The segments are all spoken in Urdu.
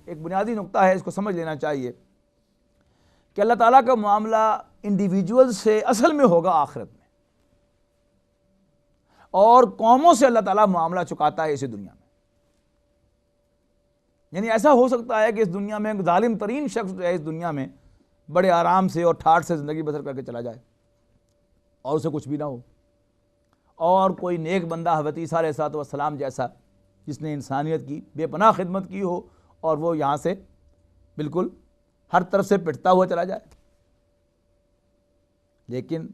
ایک بنیادی نقطہ ہے، اس کو سمجھ لینا چاہیے کہ اللہ تعالیٰ کا معاملہ انڈیویجول سے اصل میں ہوگا آخرت میں، اور قوموں سے اللہ تعالیٰ معاملہ چکاتا ہے اسی دنیا میں۔ یعنی ایسا ہو سکتا ہے کہ اس دنیا میں ظالم ترین شخص جو ہے اس دنیا میں بڑے آرام سے اور ٹھاٹھ سے زندگی بسر کر کے چلا جائے اور اسے کچھ بھی نہ ہو، اور کوئی نیک بندہ حضرت عیسیٰ علیہ الصلوۃ والسلام جیسا جس نے انسانیت کی بے پناہ خدمت کی ہو، اور وہ یہاں سے بالکل ہر طرف سے پٹتا ہوا چلا جائے۔ لیکن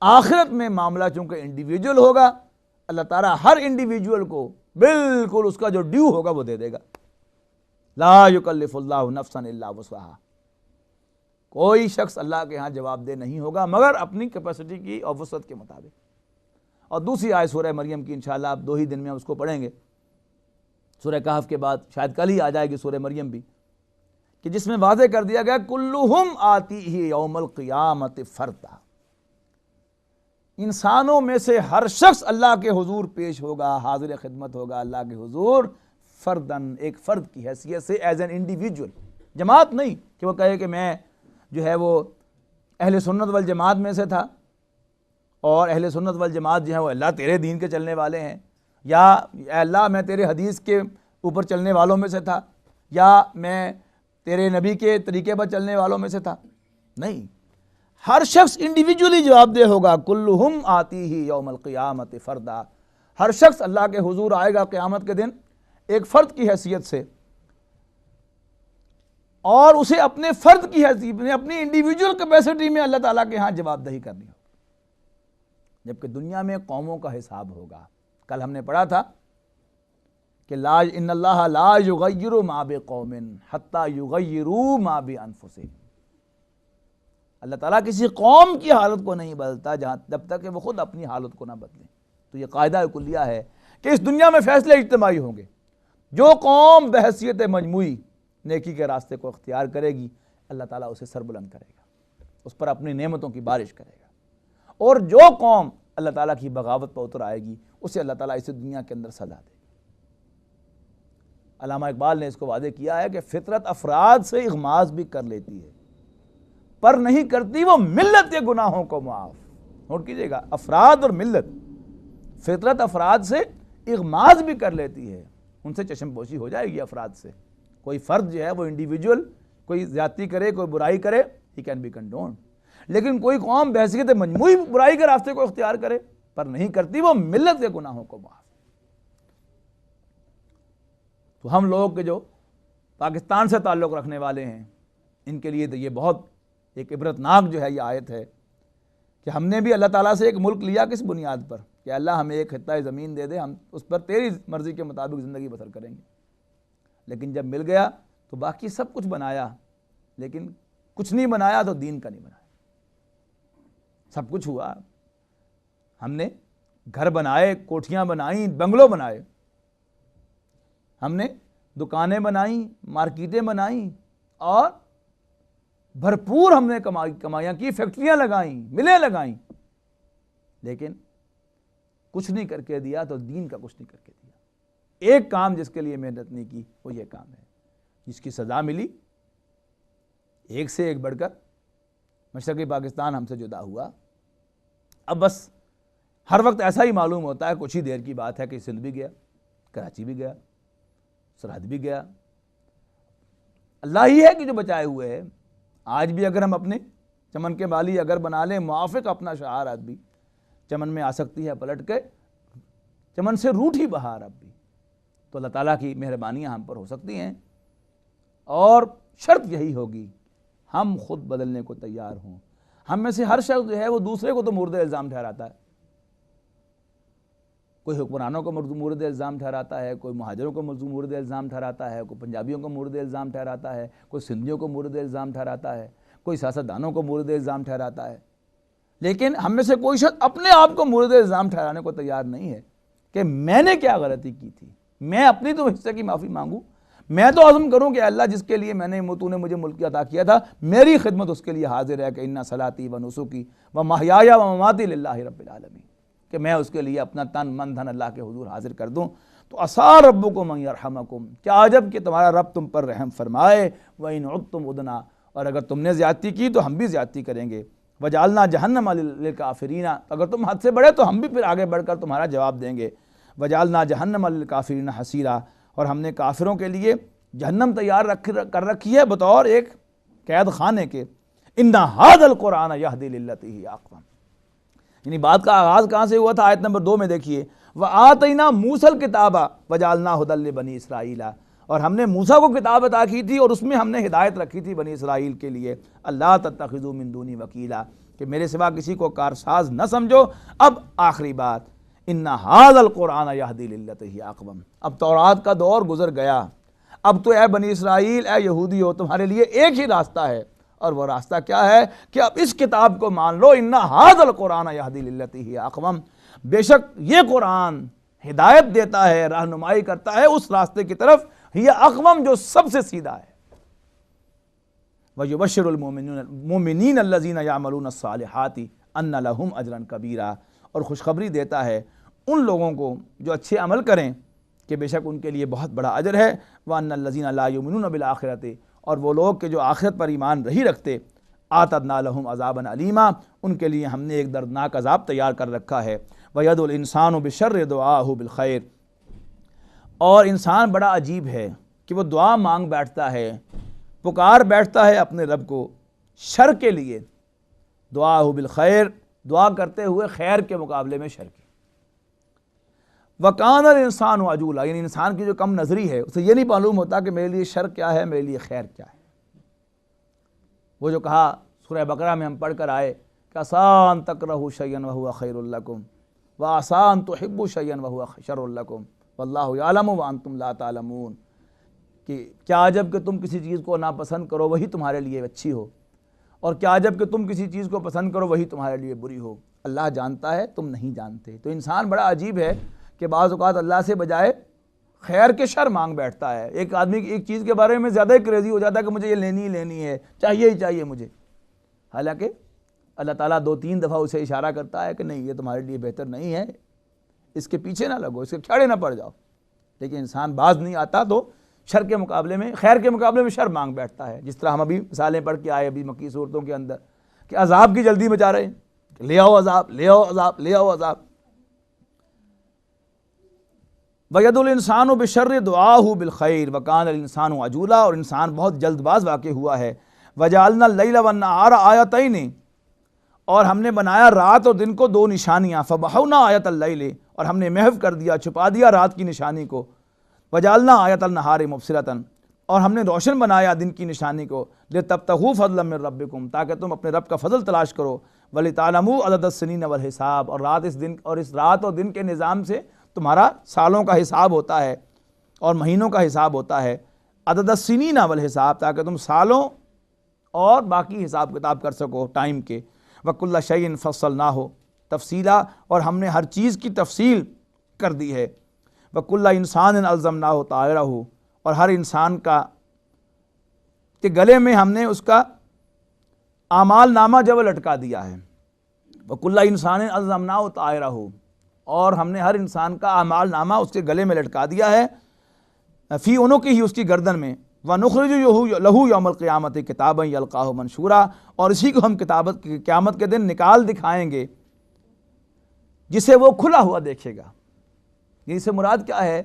آخرت میں معاملہ چونکہ انڈیویجول ہوگا، اللہ تعالیٰ ہر انڈیویجول کو بالکل اس کا جو ڈیو ہوگا وہ دے دے گا۔ لا یکلف اللہ نفسا الا وسعہا، کوئی شخص اللہ کے ہاں جواب دہ نہیں ہوگا مگر اپنی کیپیسٹی کی اور وسعت کے مطابق۔ اور دوسری آیت سورہ مریم کی انشاءاللہ آپ 2 ہی دن میں اس کو پڑھیں گے، سورہ کہف کے بعد شاید کل ہی آ جائے گی سورہ مریم بھی، کہ جس میں واضح کر دیا گیا کلہم آتیہ یوم القیامت فردا، انسانوں میں سے ہر شخص اللہ کے حضور پیش ہوگا، حاضر خدمت ہوگا اللہ کے حضور فردن، ایک فرد کی حیثیت سے، ایز این انڈیویجول، جماعت نہیں کہ وہ کہے کہ میں جو ہے وہ اہل سنت والجماعت میں سے تھا، اور اہل سنت والجماعت جو ہے وہ اللہ تیرے دین کے چلنے والے ہیں، یا اے اللہ میں تیرے حدیث کے اوپر چلنے والوں میں سے تھا، یا میں تیرے نبی کے طریقے پر چلنے والوں میں سے تھا۔ نہیں، ہر شخص انڈیویجولی جواب دہ ہوگا، کلہم آتیہ یوم القیامت فردا، ہر شخص اللہ کے حضور آئے گا قیامت کے دن ایک فرد کی حیثیت سے، اور اسے اپنے فرد کی حیثیت میں، اپنی انڈیویجول کیپیسٹی میں اللہ تعالیٰ کے ہاں جواب دہی کرنی ہوگی، جبکہ دنیا میں قوموں کا حساب ہوگا۔ کل ہم نے پڑھا تھا کہ ان اللہ لا یغیر ما بقوم حتی یغیروا ما بانفسہم، اللہ تعالیٰ کسی قوم کی حالت کو نہیں بدلتا جب تک کہ وہ خود اپنی حالت کو نہ بدلیں۔ تو یہ قاعدہ کلیہ ہے کہ اس دنیا میں فیصلے اجتماعی ہوں گے، جو قوم بحیثیت مجموعی نیکی کے راستے کو اختیار کرے گی، اللہ تعالیٰ اسے سربلند کرے گا، اس پر اپنی نعمتوں کی بارش کرے گا، اور جو قوم اللہ تعالیٰ کی بغاوت پر اتر آئے گی اسے اللہ تعالیٰ اس دنیا کے اندر سزا دے گا۔ علامہ اقبال نے اس کو واضح کیا ہے کہ فطرت افراد سے اغماض بھی کر لیتی ہے پر نہیں کرتی وہ ملت کے گناہوں کو معاف۔ نوٹ کیجئے گا، افراد اور ملت، فطرت افراد سے اغماض بھی کر لیتی ہے، ان سے چشم پوشی ہو جائے گی افراد سے۔ کوئی فرد جو ہے وہ انڈیویجول کوئی زیادتی کرے، کوئی برائی کرے، ہی کین بی کنڈونڈ، لیکن کوئی قوم بحیثیت مجموعی برائی کے راستے کو اختیار کرے پر نہیں کرتی وہ ملت کے گناہوں کو معاف۔ تو ہم لوگ کے جو پاکستان سے تعلق رکھنے والے ہیں، ان کے لیے تو یہ بہت ایک عبرتناک جو ہے یہ آیت ہے کہ ہم نے بھی اللہ تعالیٰ سے ایک ملک لیا کس بنیاد پر کہ اللہ ہمیں ایک خطہ زمین دے دے، ہم اس پر تیری مرضی کے مطابق زندگی بسر کریں گے، لیکن جب مل گیا تو باقی سب کچھ بنایا، لیکن کچھ نہیں بنایا تو دین کا نہیں بنایا۔ سب کچھ ہوا، ہم نے گھر بنائے، کوٹھیاں بنائیں، بنگلو بنائے، ہم نے دکانیں بنائیں، مارکیٹیں بنائیں، اور بھرپور ہم نے کمائیاں کی، فیکٹریاں لگائیں، ملیں لگائیں، لیکن کچھ نہیں کر کے دیا تو دین کا کچھ نہیں کر کے دیا۔ ایک کام جس کے لیے محنت نہیں کی وہ یہ کام ہے، جس کی سزا ملی ایک سے ایک بڑھ کر۔ مشرقی پاکستان ہم سے جدا ہوا، اب بس ہر وقت ایسا ہی معلوم ہوتا ہے، کچھ ہی دیر کی بات ہے کہ سندھ بھی گیا، کراچی بھی گیا، سرحد بھی گیا، اللہ ہی ہے کہ جو بچائے ہوئے ہے۔ آج بھی اگر ہم اپنے چمن کے بالی اگر بنا لیں موافق اپنا شعار، آج بھی چمن میں آ سکتی ہے پلٹ کے، چمن سے روٹھی بہار اب بھی، تو اللہ تعالیٰ کی مہربانیاں ہم پر ہو سکتی ہیں، اور شرط یہی ہوگی ہم خود بدلنے کو تیار ہوں۔ ہم میں سے ہر شخص جو ہے وہ دوسرے کو تو مورد الزام ٹھہراتا ہے، کوئی حکمرانوں کو مورد الزام ٹھہراتا ہے، کوئی مہاجروں کو مورد الزام ٹھہراتا ہے، کوئی پنجابیوں کو مورد الزام ٹھہراتا ہے، کوئی سندھیوں کو مورد الزام ٹھہراتا ہے، کوئی سیاستدانوں کو مورد الزام ٹھہراتا ہے، لیکن ہم میں سے کوئی شخص اپنے آپ کو مورد الزام ٹھہرانے کو تیار نہیں ہے کہ میں نے کیا غلطی کی تھی، میں اپنی تو حصے کی معافی مانگوں، میں تو عزم کروں کہ اللہ جس کے لیے تو نے مجھے ملک عطا کیا تھا، میری خدمت اس کے لیے حاضر ہے، کہ ان صلاتی و نسکی و محیای و مماتی للہ رب العالمین، کہ میں اس کے لیے اپنا تن من دھن اللہ کے حضور حاضر کر دوں۔ تو عسیٰ ربکم ان یرحمکم، کیا عجب کہ تمہارا رب تم پر رحم فرمائے، وَإِنْ عُدْتُمْ عُدْنَا، اور اگر تم نے زیادتی کی تو ہم بھی زیادتی کریں گے، وَجَعَلْنَا جَهَنَّمَ لِلْكَافِرِينَ، اگر تم حد سے بڑھے تو ہم بھی پھر آگے بڑھ کر تمہارا جواب دیں گے، وَجَعَلْنَا جَهَنَّمَ لِلْكَافِرِينَ حَصِيرًا، اور ہم نے کافروں کے لیے جہنم تیار کر رکھی ہے بطور ایک قید خانے کے، اِنَّ هَذَا الْقُرْآنَ يَهْدِي لِلَّتِي هِيَ أَقْوَمُ، یعنی بات کا آغاز کہاں سے ہوا تھا؟ آیت نمبر 2 میں دیکھیے، وَآتَيْنَا مُوسَى الْكِتَابَ وَجَعَلْنَا هُدًى لِبَنِي إِسْرَائِيلَ، اور ہم نے موسیٰ کو کتاب عطا کی تھی اور اس میں ہم نے ہدایت رکھی تھی بنی اسرائیل کے لیے، اللہ تتخذوا من دونی وکیلا، کہ میرے سوا کسی کو کارساز نہ سمجھو۔ اب آخری بات، ان ھذا القرآن یہدی للتی ہی اقوم، اب تورات کا دور گزر گیا، اب تو اے بنی اسرائیل، اے یہودیو، تمہارے لیے ایک ہی راستہ ہے، اور وہ راستہ کیا ہے کہ اب اس کتاب کو مان لو، ان ھذا القرآن یہدی للتی ہی اقوم، بے شک یہ قرآن ہدایت دیتا ہے، رہنمائی کرتا ہے اس راستے کی طرف، یہ اقوم جو سب سے سیدھا ہے۔ وَيُبَشِّرُ الْمُؤْمِنِينَ الَّذِينَ يَعْمَلُونَ الصَّالِحَاتِ أَنَّ لَهُمْ أَجْرًا كَبِيرًا، اور خوشخبری دیتا ہے ان لوگوں کو جو اچھے عمل کریں کہ بے شک ان کے لیے بہت بڑا اجر ہے، وَأَنَّ الَّذِينَ لَا يُؤْمِنُونَ بِالْآخِرَةِ، اور وہ لوگ کہ جو آخرت پر ایمان نہیں رکھتے، أَعْتَدْنَا لَهُمْ عَذَابًا أَلِيمًا، ان کے لیے ہم نے ایک دردناک عذاب تیار کر رکھا ہے۔ وَيَدْعُو الْإِنسَانُ بِالشَّرِّ دُعَاءَهُ بِالْخَيْرِ، اور انسان بڑا عجیب ہے کہ وہ دعا مانگ بیٹھتا ہے، پکار بیٹھتا ہے اپنے رب کو شر کے لیے، دعاء بالخیر، دعا کرتے ہوئے خیر کے مقابلے میں شر کی۔ وَكَانَ الْإِنسَانُ عَجُولًا، یعنی انسان کی جو کم نظری ہے، اسے یہ نہیں معلوم ہوتا کہ میرے لیے شر کیا ہے، میرے لیے خیر کیا ہے۔ وہ جو کہا سورہ بقرہ میں ہم پڑھ کر آئے کہ عَسَىٰ أَن تَكْرَهُوا شَيْئًا وَهُوَ خَيْرٌ لَكُمْ وَعَسَىٰ أَن تُحِبُّوا شَيْئًا وَهُوَ شَرٌّ لَكُمْ وَاللَّهُ يَعْلَمُ وَأَنْتُمْ لَا تَعْلَمُونَ، کہ کیا عجب کہ تم کسی چیز کو ناپسند کرو وہی تمہارے لیے اچھی ہو، اور کیا عجب کہ تم کسی چیز کو پسند کرو وہی تمہارے لیے بری ہو، اللہ جانتا ہے تم نہیں جانتے۔ تو انسان بڑا عجیب ہے کہ بعض اوقات اللہ سے بجائے خیر کے شر مانگ بیٹھتا ہے۔ ایک آدمی ایک چیز کے بارے میں زیادہ کریزی ہو جاتا ہے کہ مجھے یہ لینی ہے، چاہیے ہی چاہیے مجھے، حالانکہ اللہ تعالیٰ 2-3 دفعہ اسے اشارہ کرتا ہے کہ نہیں، یہ تمہارے لیے بہتر نہیں ہے، اس کے پیچھے نہ لگو، اس کے کھڑے نہ پڑ جاؤ۔ لیکن انسان باز نہیں آتا تو شر کے مقابلے میں، خیر کے مقابلے میں شر مانگ بیٹھتا ہے، جس طرح ہم ابھی مثالیں پڑھ کے آئے ابھی مکی صورتوں کے اندر کہ عذاب کی جلدی مچا رہے ہیں کہ لے آؤ عذاب، لے آؤ عذاب، لے آؤ عذاب۔ وَيَدْعُو الْإِنسَانُ بِالشَّرِّ دُعَاءَهُ بِالْخَيْرِ وَكَانَ الْإِنسَانُ عَجُولًا، اور انسان بہت جلد باز واقع ہوا ہے۔ وَجَعَلْنَا اللَّيْلَ وَالنَّهَارَ آیَتَيْنِ، اور ہم نے بنایا رات اور دن کو 2 نشانیاں، فَمَحَوْنَا آیَةَ اللَّيْلِ، اور ہم نے محو کر دیا، چھپا دیا رات کی نشانی کو، وَجَعَلْنَا آیَةَ النَّهَارِ مُبْصِرَةً، اور ہم نے روشن بنایا دن کی نشانی کو، لِتَبْتَغُوا فَضْلًا مِّن رَبِّكُمْ، تاکہ تم اپنے رب کا فضل تلاش کرو، وَلِتَعْلَمُوا عَدَدَ السِّنِينَ وَالْحِسَابَ، اور اس رات اور دن کے نظام سے تمہارا سالوں کا حساب ہوتا ہے اور مہینوں کا حساب ہوتا ہے، عدد السنین والحساب، تاکہ تم سالوں اور باقی حساب کتاب کر سکو ٹائم کے۔ وَكُلَّ شَيْءٍ فَصَّلْنَاهُ تفصیلا، اور ہم نے ہر چیز کی تفصیل کر دی ہے۔ وَكُلَّ إِنسَانٍ أَلْزَمْنَاهُ طَائِرَهُ، اور ہر انسان کا کہ گلے میں ہم نے اس کا اعمال نامہ جو لٹکا دیا ہے۔ وَكُلَّ إِنسَانٍ أَلْزَمْنَاهُ طَائِرَهُ، اور ہم نے ہر انسان کا اعمال نامہ اس کے گلے میں لٹکا دیا ہے، فی عنقہ، اس کی گردن میں، وَنُخْرِجُ لَهُ يَوْمَ الْقِيَامَةِ كِتَابًا يَلْقَاهُ مَنشُورًا، اور اسی کو ہم قیامت کے دن نکال دکھائیں گے جسے وہ کھلا ہوا دیکھے گا۔ اس سے مراد کیا ہے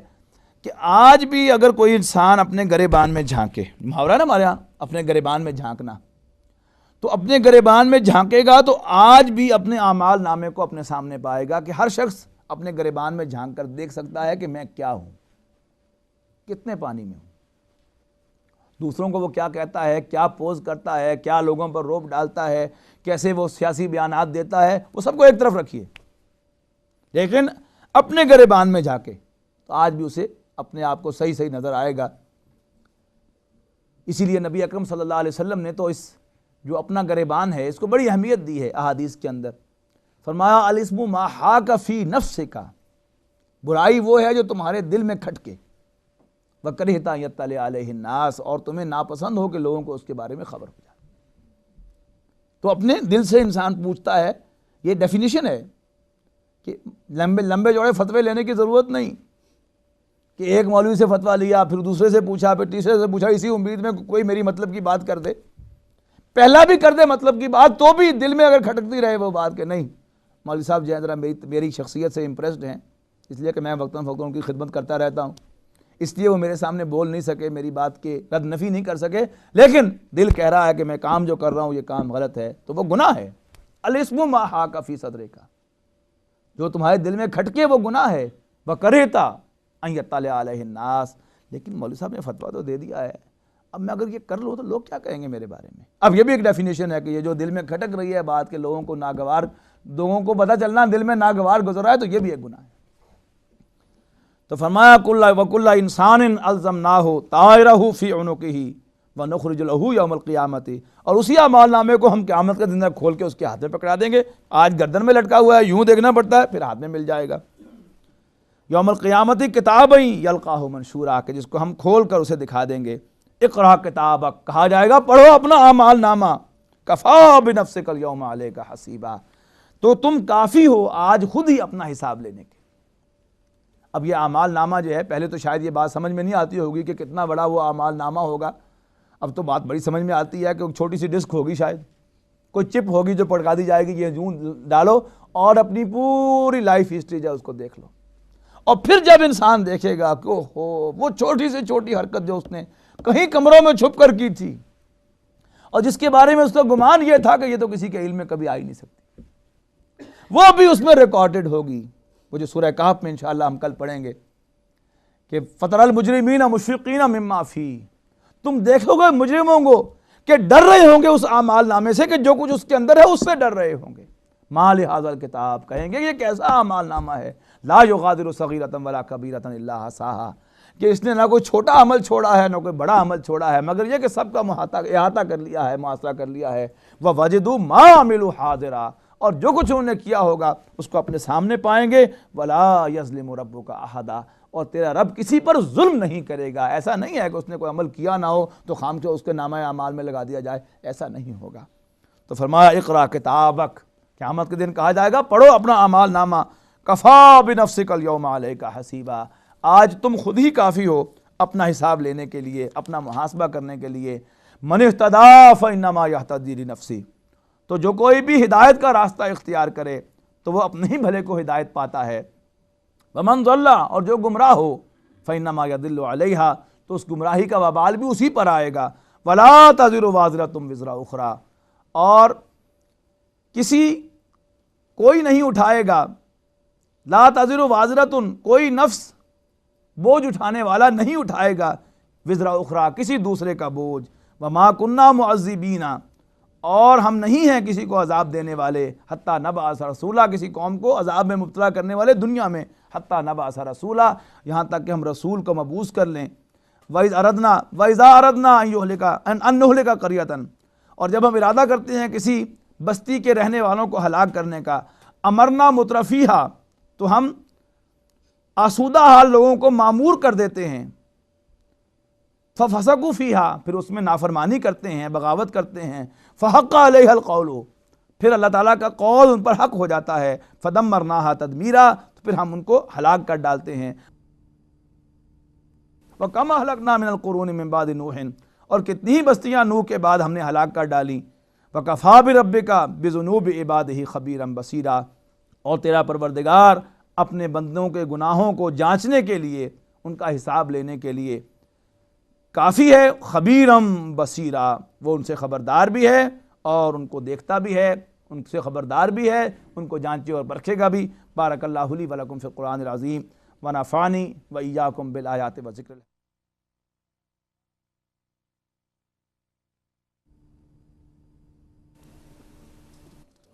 کہ آج بھی اگر کوئی انسان اپنے گریبان میں جھانکے، محاورہ نا ہمارے یہاں اپنے گریبان میں جھانکنا، تو اپنے گریبان میں جھانکے گا تو آج بھی اپنے اعمال نامے کو اپنے سامنے پائے گا، کہ ہر شخص اپنے گریبان میں جھانک کر دیکھ سکتا ہے کہ میں کیا ہوں، کتنے پانی میں ہوں، دوسروں کو وہ کیا کہتا ہے، کیا پوز کرتا ہے، کیا لوگوں پر روب ڈالتا ہے، کیسے وہ سیاسی بیانات دیتا ہے، وہ سب کو ایک طرف رکھیے، لیکن اپنے گریبان میں جھانکے تو آج بھی اسے اپنے آپ کو صحیح نظر آئے گا۔ اسی لیے نبی اکرم صلی اللہ علیہ وسلم نے تو اس جو اپنا گریبان ہے اس کو بڑی اہمیت دی ہے احادیث کے اندر، فرمایا الاسم ما حاک فی نفسک، برائی وہ ہے جو تمہارے دل میں کھٹکے، وکرہتا یطلع علیہ الناس، اور تمہیں ناپسند ہو کہ لوگوں کو اس کے بارے میں خبر ہو جائے۔ تو اپنے دل سے انسان پوچھتا ہے، یہ ڈیفینیشن ہے کہ لمبے جوڑے فتوے لینے کی ضرورت نہیں، کہ ایک مولوی سے فتویٰ لیا، پھر دوسرے سے پوچھا، پھر تیسرے سے پوچھا، اسی امید میں کوئی میری مطلب کی بات کر دے. پہلا بھی کر دے مطلب کی بات تو بھی دل میں اگر کھٹکتی رہے وہ بات کہ نہیں مولوی صاحب جو ہے ذرا میری شخصیت سے امپریسڈ ہیں، اس لیے کہ میں وقتاً فوقتاً ان کی خدمت کرتا رہتا ہوں، اس لیے وہ میرے سامنے بول نہیں سکے، میری بات کے رد نفی نہیں کر سکے، لیکن دل کہہ رہا ہے کہ میں کام جو کر رہا ہوں یہ کام غلط ہے، تو وہ گناہ ہے. الاسم ما حاک فی صدرک، جو تمہارے دل میں کھٹکے وہ گناہ ہے. وکرہتا ان یطلع علیہ الناس، لیکن مولوی صاحب نے فتویٰ تو دے دیا ہے، اب میں اگر یہ کر لوں تو لوگ کیا کہیں گے میرے بارے میں. اب یہ بھی ایک ڈیفینیشن ہے کہ یہ جو دل میں کھٹک رہی ہے بات کہ لوگوں کو ناگوار، لوگوں کو پتہ چلنا دل میں ناگوار گزر رہا ہے، تو یہ بھی ایک گناہ ہے. تو فرمایا وَكُلَّ إِنسَانٍ أَلْزَمْنَاهُ طَائِرَهُ فِي عُنُقِهِ وَنُخْرِجُ لَهُ يَوْمَ الْقِيَامَةِ، اور اسی اعمال نامے کو ہم قیامت کے دن کھول کے اس کے ہاتھ میں پکڑا دیں گے. آج گردن میں لٹکا ہوا ہے، یوں دیکھنا پڑتا ہے، پھر ہاتھ میں مل جائے گا. یوم القیامت کتابًا یلقاہ منشورا، کہ جس کو ہم کھول کر اسے دکھا دیں گے. اقرا کتابک، کہا جائے گا پڑھو اپنا اعمال نامہ. کفا بنفسک الیوم علیک حسیبا، تو تم کافی ہو آج خود ہی اپنا حساب لینے کے. اب یہ اعمال نامہ جو ہے، پہلے تو شاید یہ بات سمجھ میں نہیں آتی ہوگی کہ کتنا بڑا وہ اعمال نامہ ہوگا. اب تو بات بڑی سمجھ میں آتی ہے کہ ایک چھوٹی سی ڈسک ہوگی، شاید کوئی چپ ہوگی جو پڑکا دی جائے گی، یہ یوں ڈالو اور اپنی پوری لائف ہسٹری جو ہے اس کو دیکھ لو. اور پھر جب انسان دیکھے گا کہ وہ چھوٹی سے چھوٹی حرکت جو اس نے کہیں کمروں میں چھپ کر کی تھی، اور جس کے بارے میں اس کا گمان یہ تھا کہ یہ تو کسی کے علم میں کبھی آ ہی نہیں سکتی، وہ بھی اس میں ریکارڈڈ ہوگی. وہ جو سورہ کہف میں انشاءاللہ ہم کل پڑھیں گے کہ فَتَرَى الْمُجْرِمِينَ مُشْفِقِينَ مِمَّا فِيهِ، تم دیکھو گے مجرموں کو کہ ڈر رہے ہوں گے اس اعمال نامے سے، کہ جو کچھ اس کے اندر ہے اس سے ڈر رہے ہوں گے. مَا لِهَذَا الْكِتَابِ، کہیں گے یہ کیسا اعمال نامہ ہے، لَا يُغَادِرُ صَغِيرَةً وَلَا كَبِيرَةً إِلَّا أَحْصَاهَا، کہ اس نے نہ کوئی چھوٹا عمل چھوڑا ہے نہ کوئی بڑا عمل چھوڑا ہے، مگر یہ کہ سب کا احاطہ کر لیا ہے، محاصرہ کر لیا ہے. وَوَجِدُوا مَا عَمِلُوا حَاضِرًا، اور جو کچھ انہوں نے کیا ہوگا اس کو اپنے سامنے پائیں گے. وَلَا يَظْلِمُ رَبُّكَ أَحَدًا، اور تیرا رب کسی پر ظلم نہیں کرے گا. ایسا نہیں ہے کہ اس نے کوئی عمل کیا نہ ہو تو خام کے اس کے نامہ اعمال میں لگا دیا جائے، ایسا نہیں ہوگا. تو فرمایا اقرا کتابک، قیامت کے دن کہا جائے گا پڑھو اپنا اعمال نامہ. کفا بنفسک الیوم علیک حسیبا، آج تم خود ہی کافی ہو اپنا حساب لینے کے لیے، اپنا محاسبہ کرنے کے لیے. من اہتدی فانما یہتدی لنفسہ، تو جو کوئی بھی ہدایت کا راستہ اختیار کرے تو وہ اپنے ہی بھلے کو ہدایت پاتا ہے. ومن ضل، اور جو گمراہ ہو فانما یضل علیہا، تو اس گمراہی کا وبال بھی اسی پر آئے گا. ولا تزر وازرۃ وزر اخری، اور کوئی نہیں اٹھائے گا، لا تزر وازرۃ، کوئی نفس بوجھ اٹھانے والا نہیں اٹھائے گا، وزر اخری، کسی دوسرے کا بوجھ. وما کننا معذبین، اور ہم نہیں ہیں کسی کو عذاب دینے والے، حتیٰ نبعث رسولا، کسی قوم کو عذاب میں مبتلا کرنے والے دنیا میں، حتیٰ نبعث رسولا، یہاں تک کہ ہم رسول کو مبعوث کر لیں. وَإِذَا أَرَدْنَا أَن نُهْلِكَ قَرْيَةً، اور جب ہم ارادہ کرتے ہیں کسی بستی کے رہنے والوں کو ہلاک کرنے کا، امرنا مترفیہا، تو ہم آسودہ حال لوگوں کو معمور کر دیتے ہیں. فَفَسَقُوا فِيهَا، پھر اس میں نافرمانی کرتے ہیں، بغاوت کرتے ہیں. فَحَقَّ عَلَيْهَا الْقَوْلُ، پھر اللہ تعالیٰ کا قول ان پر حق ہو جاتا ہے. فَدَمَّرْنَاهَا تَدْمِيرًا، تو پھر ہم ان کو ہلاک کر ڈالتے ہیں. وَكَمْ أَهْلَكْنَا مِنَ الْقُرُونِ مِنْ بَعْدِ نُوحٍ، اور کتنی ہی بستیاں نوح کے بعد ہم نے ہلاک کر ڈالی. وَكَفَىٰ بِرَبِّكَ بِذُنُوبِ عِبَادِهِ خَبِيرًا بَصِيرًا، اور تیرا پروردگار اپنے بندوں کے گناہوں کو جانچنے کے لیے، ان کا حساب لینے کے لیے کافی ہے. خبیرم بصیرا، وہ ان سے خبردار بھی ہے اور ان کو دیکھتا بھی ہے، ان سے خبردار بھی ہے، ان کو جانچے اور پرکھے گا بھی. بارک اللہ لی ولکم فی القرآن العظیم ونفعنی وإیاکم بالآیات والذکر.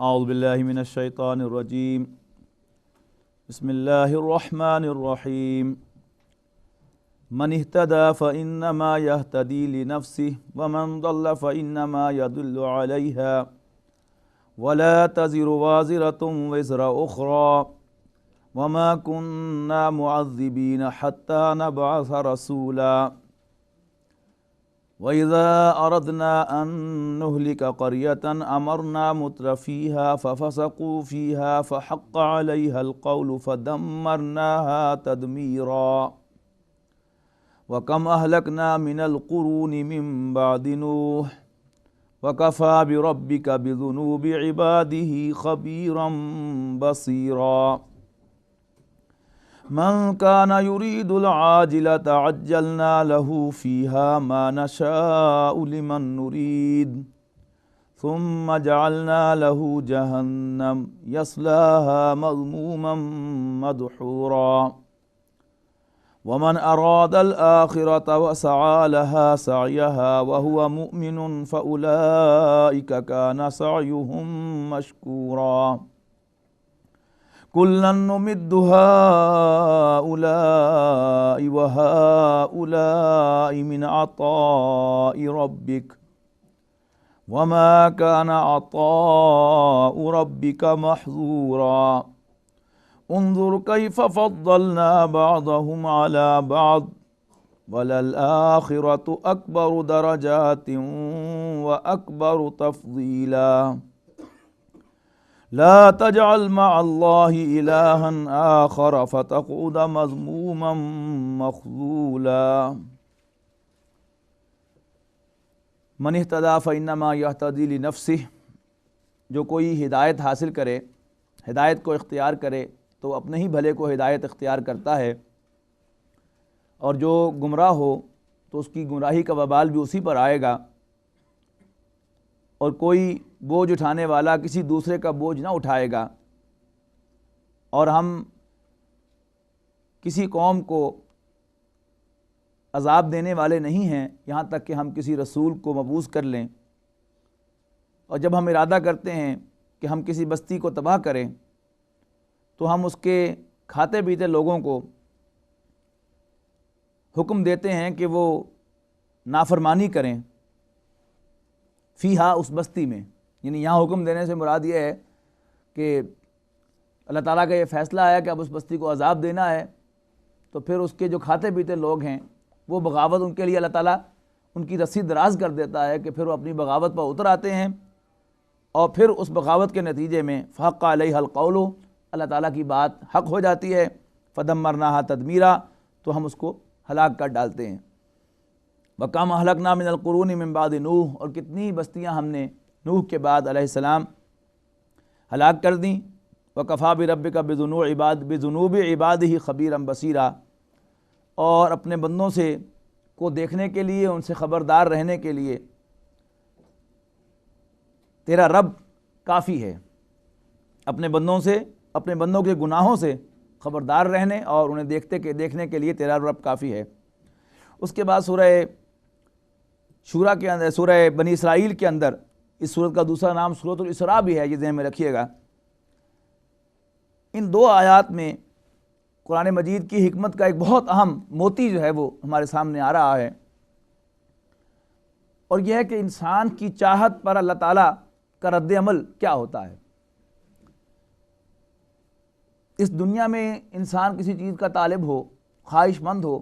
اعوذ باللہ من الشیطان الرجیم، بسم اللہ الرحمن الرحیم. من اهتدى فإنما يهتدي لنفسه ومن ضل فإنما يضل عليها ولا تزر وازرة وزر أخرى وما كنا معذبين حتى نبعث رسولا. وإذا أردنا أن نهلك قرية أمرنا مترفيها ففسقوا فيها فحق عليها القول فدمرناها تدميرا. وَكَمْ أَهْلَكْنَا مِنَ الْقُرُونِ مِنْ بَعْدِ نُوحٍ وَكَفَى بِرَبِّكَ بِذُنُوبِ عِبَادِهِ خَبِيرًا بَصِيرًا مَنْ كَانَ يُرِيدُ الْعَاجِلَةَ عَجَّلْنَا لَهُ فِيهَا مَا نَشَاءُ لِمَنْ نُرِيدُ ثُمَّ جَعَلْنَا لَهُ جَهَنَّمَ يَصْلَاهَا مَذْمُومًا مَدْحُورًا وَمَنْ أَرَادَ الْآخِرَةَ وَسَعَى لَهَا سَعْيَهَا وَهُوَ مُؤْمِنٌ فَأُولَئِكَ كَانَ سَعْيُهُمْ مَشْكُورًا كُلًّا نُمِدُّ هَؤُلَاءِ وَهَؤُلَاءِ مِنْ عَطَاءِ رَبِّكَ وَمَا كَانَ عَطَاءُ رَبِّكَ مَحْظُورًا انظر كيف فضلنا بعضهم على بعض وللآخرة أكبر درجات وأكبر تفضيلا لا تجعل مع الله إلها آخر فتقعد مذموما مخذولا من اهتدى فإنما يهتدي لنفسه جو کوئی ہدایت حاصل کرے، ہدایت کو اختیار کرے تو اپنے ہی بھلے کو ہدایت اختیار کرتا ہے، اور جو گمراہ ہو تو اس کی گمراہی کا وبال بھی اسی پر آئے گا، اور کوئی بوجھ اٹھانے والا کسی دوسرے کا بوجھ نہ اٹھائے گا، اور ہم کسی قوم کو عذاب دینے والے نہیں ہیں یہاں تک کہ ہم کسی رسول کو مبعوث کر لیں، اور جب ہم ارادہ کرتے ہیں کہ ہم کسی بستی کو تباہ کریں تو ہم اس کے کھاتے پیتے لوگوں کو حکم دیتے ہیں کہ وہ نافرمانی کریں فیہا، اس بستی میں، یعنی یہاں حکم دینے سے مراد یہ ہے کہ اللہ تعالیٰ کا یہ فیصلہ ہے کہ اب اس بستی کو عذاب دینا ہے، تو پھر اس کے جو کھاتے پیتے لوگ ہیں وہ بغاوت، ان کے لیے اللہ تعالیٰ ان کی رسی دراز کر دیتا ہے کہ پھر وہ اپنی بغاوت پر اتر آتے ہیں، اور پھر اس بغاوت کے نتیجے میں فحق علیہ القول، اللہ تعالیٰ کی بات حق ہو جاتی ہے، فدمرناہا تدمیرا، تو ہم اس کو ہلاک کر ڈالتے ہیں۔ وَكَمْ أَهْلَكْنَا مِنَ الْقُرُونِ مِنْ بَعْدِ نوح، اور کتنی بستیاں ہم نے نوح کے بعد علیہ السلام ہلاک کر دیں۔ وَكَفَى بِرَبِّكَ بِذُنُوبِ عِبَادِهِ خَبِيرًا بَصِيرًا، اور اپنے بندوں سے کو دیکھنے کے لیے، ان سے خبردار رہنے کے لیے تیرا رب کافی ہے، اپنے بندوں سے، اپنے بندوں کے گناہوں سے خبردار رہنے اور انہیں دیکھنے کے لیے تیرا رب کافی ہے۔ اس کے بعد سورہ شورا کے اندر، سورہ بنی اسرائیل کے اندر، اس سورت کا دوسرا نام سورۃ الاسراء بھی ہے، یہ ذہن میں رکھیے گا۔ ان دو آیات میں قرآن مجید کی حکمت کا ایک بہت اہم موتی جو ہے وہ ہمارے سامنے آ رہا ہے، اور یہ ہے کہ انسان کی چاہت پر اللہ تعالیٰ کا رد عمل کیا ہوتا ہے۔ اس دنیا میں انسان کسی چیز کا طالب ہو، خواہش مند ہو،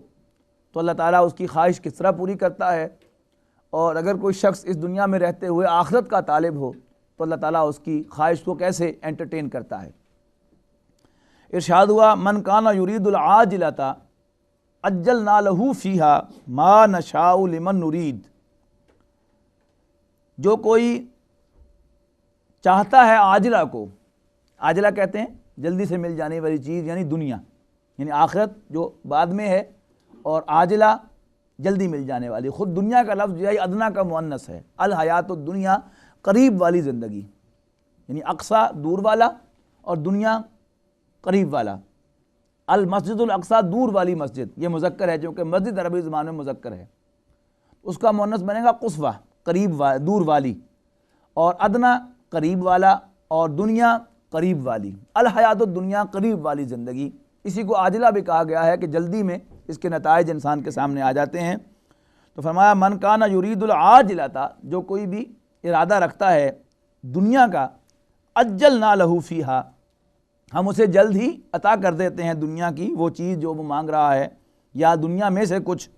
تو اللہ تعالیٰ اس کی خواہش کس طرح پوری کرتا ہے، اور اگر کوئی شخص اس دنیا میں رہتے ہوئے آخرت کا طالب ہو تو اللہ تعالیٰ اس کی خواہش کو کیسے انٹرٹین کرتا ہے۔ ارشاد ہوا من کان یرید العاجلۃ عجلنا لہ فیہا ما نشاء لمن نرید، جو کوئی چاہتا ہے عاجلہ کو، عاجلہ کہتے ہیں جلدی سے مل جانے والی چیز، یعنی دنیا، یعنی آخرت جو بعد میں ہے، اور عاجلہ جلدی مل جانے والی، خود دنیا کا لفظ جو ہے ادنا کا مؤنث ہے، الحیات الدنیا قریب والی زندگی، یعنی اقصی دور والا اور دنیا قریب والا۔ المسجد الاقصی دور والی مسجد، یہ مذکر ہے چونکہ مسجد عربی زبان میں مذکر ہے، اس کا مؤنث بنے گا قصوہ، قریب دور والی، اور ادنا قریب والا، اور دنیا قریب والی، الحیات الدنیا قریب والی زندگی، اسی کو عاجلہ بھی کہا گیا ہے کہ جلدی میں اس کے نتائج انسان کے سامنے آ جاتے ہیں۔ تو فرمایا من کان یرید العاجلۃ، جو کوئی بھی ارادہ رکھتا ہے دنیا کا، عجلنا لہ فیہا، ہم اسے جلد ہی عطا کر دیتے ہیں دنیا کی وہ چیز جو وہ مانگ رہا ہے، یا دنیا میں سے کچھ،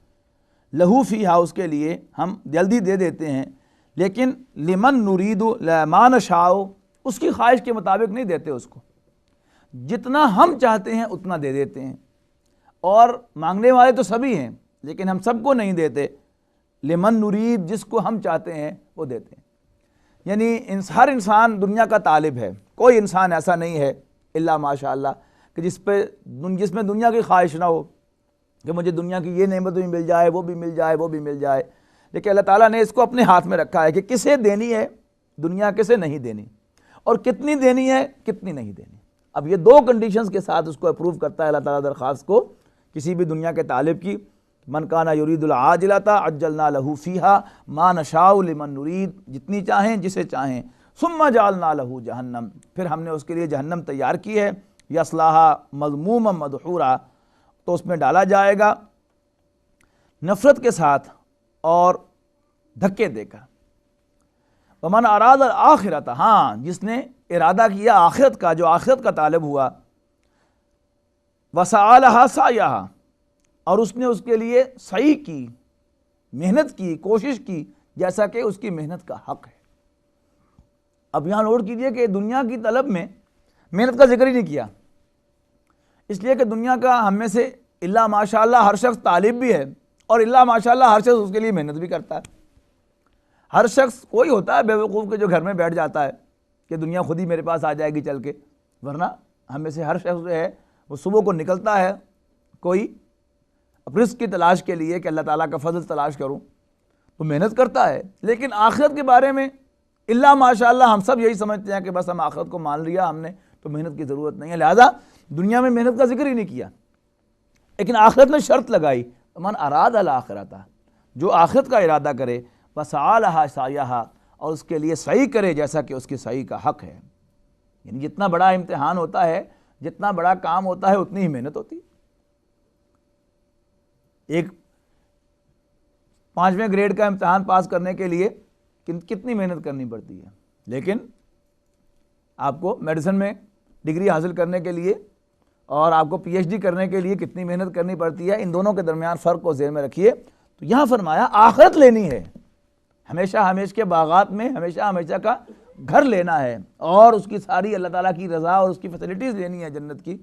لہو فیہا، اس کے لیے ہم جلدی دے دیتے ہیں، لیکن لمن نرید ما نشاء، اس کی خواہش کے مطابق نہیں دیتے اس کو، جتنا ہم چاہتے ہیں اتنا دے دیتے ہیں، اور مانگنے والے تو سبھی ہیں، لیکن ہم سب کو نہیں دیتے، لمن نرید، جس کو ہم چاہتے ہیں وہ دیتے ہیں۔ یعنی ہر انسان دنیا کا طالب ہے، کوئی انسان ایسا نہیں ہے الا ماشاء اللہ کہ جس میں دنیا کی خواہش نہ ہو کہ مجھے دنیا کی یہ نعمت بھی مل جائے، وہ بھی مل جائے، وہ بھی مل جائے۔ لیکن اللہ تعالیٰ نے اس کو اپنے ہاتھ میں رکھا ہے کہ کسے دینی ہے دنیا، کسے نہیں دینی، اور کتنی دینی ہے، کتنی نہیں دینی۔ اب یہ دو کنڈیشنز کے ساتھ اس کو اپروو کرتا ہے اللہ تعالیٰ درخواست کو کسی بھی دنیا کے طالب کی۔ من کان یرید العاجلۃ عجلنا لہ فیہا ما نشاء لمن نرید، جتنی چاہیں، جسے چاہیں، ثم جعلنا لہ جہنم، پھر ہم نے اس کے لیے جہنم تیار کی ہے، یصلاھا مذموما مدحورا، تو اس میں ڈالا جائے گا نفرت کے ساتھ اور دھکے دے کر۔ ومن اراد الآخرۃ، ہاں جس نے ارادہ کیا آخرت کا، جو آخرت کا طالب ہوا، وسعی لہا سعیہا، اور اس نے اس کے لیے سعی کی، محنت کی، کوشش کی، جیسا کہ اس کی محنت کا حق ہے۔ اب یہاں نوٹ کیجئے کہ دنیا کی طلب میں محنت کا ذکر ہی نہیں کیا، اس لیے کہ دنیا کا ہم میں سے الا ماشاء اللہ ہر شخص طالب بھی ہے، اور الا ماشاء اللہ ہر شخص اس کے لیے محنت بھی کرتا ہے۔ ہر شخص، کوئی ہوتا ہے بے وقوف کے جو گھر میں بیٹھ جاتا ہے کہ دنیا خود ہی میرے پاس آ جائے گی چل کے، ورنہ ہم میں سے ہر شخص جو ہے وہ صبح کو نکلتا ہے کوئی رزق کی تلاش کے لیے کہ اللہ تعالیٰ کا فضل تلاش کروں، تو محنت کرتا ہے۔ لیکن آخرت کے بارے میں الا ماشاء اللہ ہم سب یہی سمجھتے ہیں کہ بس ہم آخرت کو مان لیا ہم نے تو محنت کی ضرورت نہیں ہے، لہذا دنیا میں محنت کا ذکر ہی نہیں کیا۔ لیکن آخرت نے شرط لگائی، من اراد الآخرۃ، جو آخرت کا ارادہ کرے، وسعی لہا سعیہا، اور اس کے لیے سعی کرے جیسا کہ اس کی سعی کا حق ہے۔ یعنی جتنا بڑا امتحان ہوتا ہے، جتنا بڑا کام ہوتا ہے، اتنی ہی محنت ہوتی ہے۔ ایک 5ویں گریڈ کا امتحان پاس کرنے کے لیے کتنی محنت کرنی پڑتی ہے، لیکن آپ کو میڈیسن میں ڈگری حاصل کرنے کے لیے اور آپ کو پی ایچ ڈی کرنے کے لیے کتنی محنت کرنی پڑتی ہے، ان دونوں کے درمیان فرق کو ذہن میں رکھیے۔ تو یہاں فرمایا آخرت لینی ہے، ہمیشہ ہمیشہ کے باغات میں ہمیشہ ہمیشہ کا گھر لینا ہے، اور اس کی ساری اللہ تعالیٰ کی رضا اور اس کی فیسلٹیز لینی ہے جنت کی،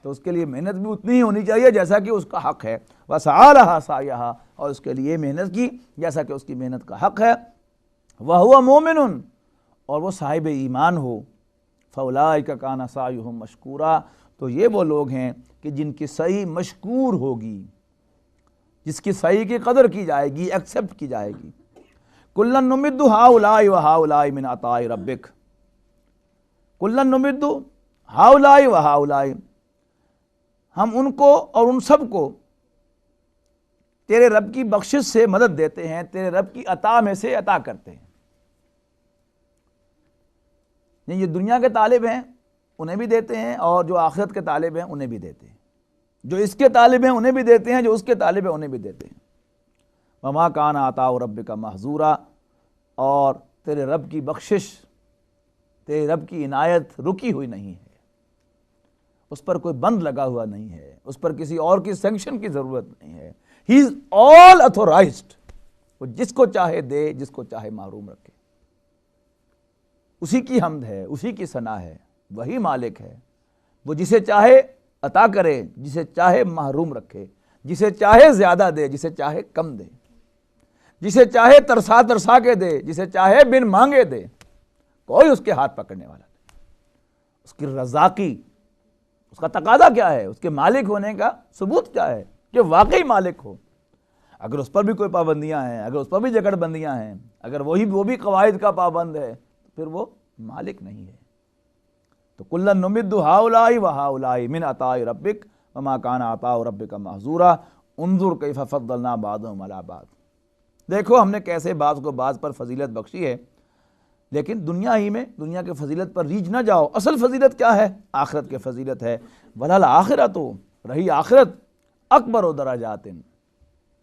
تو اس کے لیے محنت بھی اتنی ہی ہونی چاہیے جیسا کہ اس کا حق ہے۔ وسعی لہا سعیہا، اور اس کے لیے محنت کی جیسا کہ اس کی محنت کا حق ہے۔ وَهُوَ مُؤْمِنٌ، اور وہ صاحب ایمان ہو، فَأُولَٰئِکَ کَانَ سَعْیُهُم مَشْکُورًا، تو یہ وہ لوگ ہیں کہ جن کی سعی مشکور ہوگی، جس کی سعی کی قدر کی جائے گی، ایکسیپٹ کی جائے گی۔ کُلًّا نُمِدُّ هَٰؤُلَاءِ وَهَٰؤُلَاءِ مِنْ عَطَاءِ رَبِّكَ، کُلًّا نُمِدُّ هَٰؤُلَاءِ وَهَٰؤُلَاءِ، ہم ان کو اور ان سب کو تیرے رب کی بخشش سے مدد دیتے ہیں، تیرے رب کی عطا میں سے عطا کرتے ہیں۔ یہ دنیا کے طالب ہیں انہیں بھی دیتے ہیں، اور جو آخرت کے طالب ہیں انہیں بھی دیتے ہیں، جو اس کے طالب ہیں انہیں بھی دیتے ہیں، جو اس کے طالب ہیں انہیں بھی دیتے ہیں۔ وَمَا كَانَ عَطَاءُ رَبِّكَ مَحْظُورًا، اور تیرے رب کی بخشش، تیرے رب کی عنایت رکی ہوئی نہیں ہے، اس پر کوئی بند لگا ہوا نہیں ہے، اس پر کسی اور کی سینکشن کی ضرورت نہیں ہے۔ ہی از آل اتھورائزڈ، وہ جس کو چاہے دے، جس کو چاہے محروم رکھے، اسی کی حمد ہے، اسی کی ثنا ہے، وہی مالک ہے، وہ جسے چاہے عطا کرے، جسے چاہے محروم رکھے، جسے چاہے زیادہ دے، جسے چاہے کم دے، جسے چاہے ترسا ترسا کے دے، جسے چاہے بن مانگے دے، کوئی اس کے ہاتھ پکڑنے والا نہیں۔ اس کی رزاقی، اس کا تقاضا کیا ہے، اس کے مالک ہونے کا ثبوت کیا ہے کہ واقعی مالک ہو۔ اگر اس پر بھی کوئی پابندیاں ہیں، اگر اس پر بھی جکڑ بندیاں ہیں، اگر وہ بھی قواعد کا پابند ہے، پھر وہ مالک نہیں ہے۔ تو کُلًّا نُمِدُّ هَٰؤُلَاءِ وَهَٰؤُلَاءِ مِنْ عَطَاءِ رَبِّكَ وَمَا كَانَ عَطَاءُ رَبِّكَ مَحْظُورًا انظُرْ كَيْفَ فَضَّلْنَا بَعْضَهُمْ عَلَىٰ بَعْضٍ، دیکھو ہم نے کیسے بعض کو بعض پر فضیلت بخشی ہے۔ لیکن دنیا ہی میں دنیا کے فضیلت پر ریجھ نہ جاؤ، اصل فضیلت کیا ہے؟ آخرت کے فضیلت ہے۔ وَلَلْآخِرَةُ، رہی آخرت، اکبر درجات،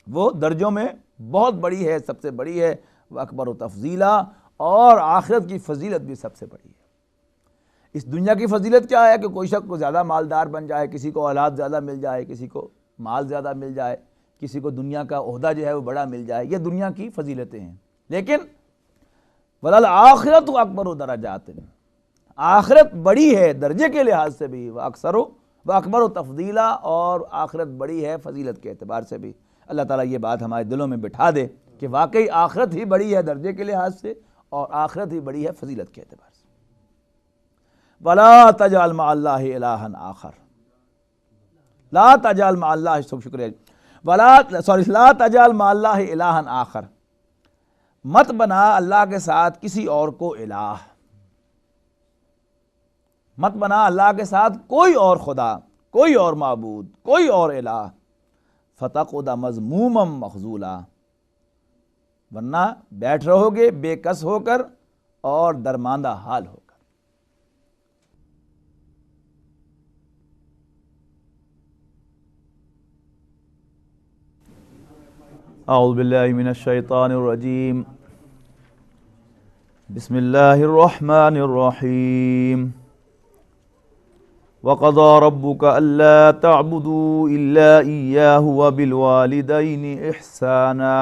وہ درجوں میں بہت بڑی ہے، سب سے بڑی ہے، وَأَكْبَرُ تَفْضِيلًا، اور آخرت کی فضیلت بھی سب سے بڑی ہے۔ اس دنیا کی فضیلت کیا ہے کہ کوئی شخص کو زیادہ مالدار بن جائے، کسی کو اولاد زیادہ مل جائے، کسی کو مال زیادہ مل جائے، کسی کو دنیا کا عہدہ جو ہے وہ بڑا مل جائے، یہ دنیا کی فضیلتیں ہیں۔ لیکن وَلَلْآخِرَةُ أَكْبَرُ دَرَجَاتٍ، آخرت بڑی ہے درجے کے لحاظ سے بھی، وَأَكْثَرُ وَأَكْبَرُ تَفْضِيلًا، اور آخرت بڑی ہے فضیلت کے اعتبار سے بھی۔ اللہ تعالیٰ یہ بات ہمارے دلوں میں بٹھا دے کہ واقعی آخرت ہی بڑی ہے درجے کے لحاظ سے، اور آخرت ہی بڑی ہے فضیلت کے اعتبار سے۔ وَلَا تَجْعَلْ مَعَ اللَّهِ إِلَٰهًا آخر، لا تجعل مع اللہ، شکریہ، لا تجعل مع اللہ الہًا آخر، مت بنا اللہ کے ساتھ کسی اور کو الہ، مت بنا اللہ کے ساتھ کوئی اور خدا، کوئی اور معبود، کوئی اور الہ، فَتَقْعُدَ مَذْمُومًا مَخْذُولًا، ورنہ بیٹھ رہو گے بے کس ہو کر اور درماندہ حال ہو کر۔ اعوذ باللہ من الشیطان الرجیم، بسم اللہ الرحمن الرحیم۔ وَقَضَىٰ رَبُّكَ أَلَّا تَعْبُدُوا إِلَّا إِيَّاهُ وَبِالْوَالِدَيْنِ إِحْسَانًا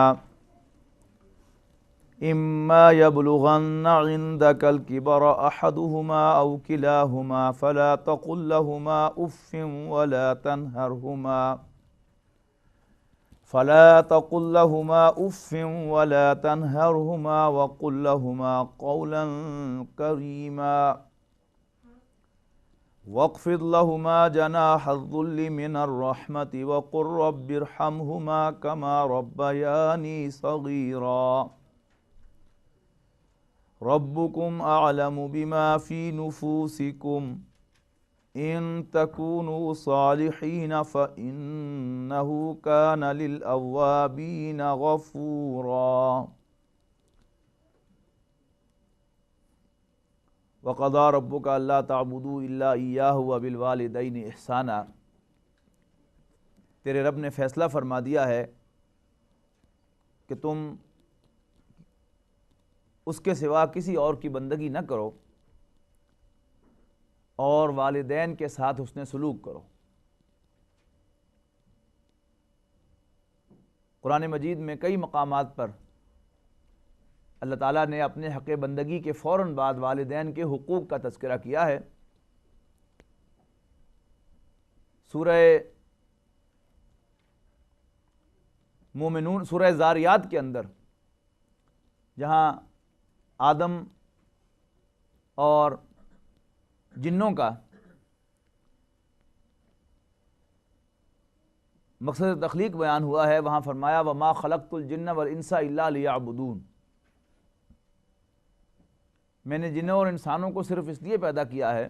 إِمَّا يَبْلُغَنَّ عِندَكَ الْكِبَرَ أَحَدُهُمَا أَوْ كِلَاهُمَا فَلَا تَقُل لَّهُمَا أُفٍّ وَلَا تَنْهَرْهُمَا وَقُل لَّهُمَا قَوْلًا كَرِيمًا وَاخْفِضْ لَهُمَا جَنَاحَ الذُّلِّ مِنَ الرَّحْمَةِ وَقُل رَّبِّ ارْحَمْهُمَا كَمَا رَبَّيَانِي صَغِيرًا رَبُّكُمْ أَعْلَمُ بِمَا فِي نُفُوسِكُمْ إِن تَكُونُوا صَالِحِينَ فَإِنَّهُ كَانَ لِلْأَوَّابِينَ غَفُورًا۔ وَقَضَىٰ رَبُّكَ أَلَّا تَعْبُدُوا إِلَّا إِيَّاهُ وَبِالْوَالِدَيْنِ إِحْسَانًا، تیرے رب نے فیصلہ فرما دیا ہے کہ تم اس کے سوا کسی اور کی بندگی نہ کرو اور والدین کے ساتھ حسن سلوک کرو۔ قرآن مجید میں کئی مقامات پر اللہ تعالیٰ نے اپنے حق بندگی کے فوراً بعد والدین کے حقوق کا تذکرہ کیا ہے۔ سورہ مومنون، سورہ زاریات کے اندر جہاں آدم اور جنوں کا مقصد تخلیق بیان ہوا ہے، وہاں فرمایا وَمَا خَلَقْتُ الْجِنَّ وَالْإِنسَ إِلَّا لِيَعْبُدُونَ، میں نے جنوں اور انسانوں کو صرف اس لیے پیدا کیا ہے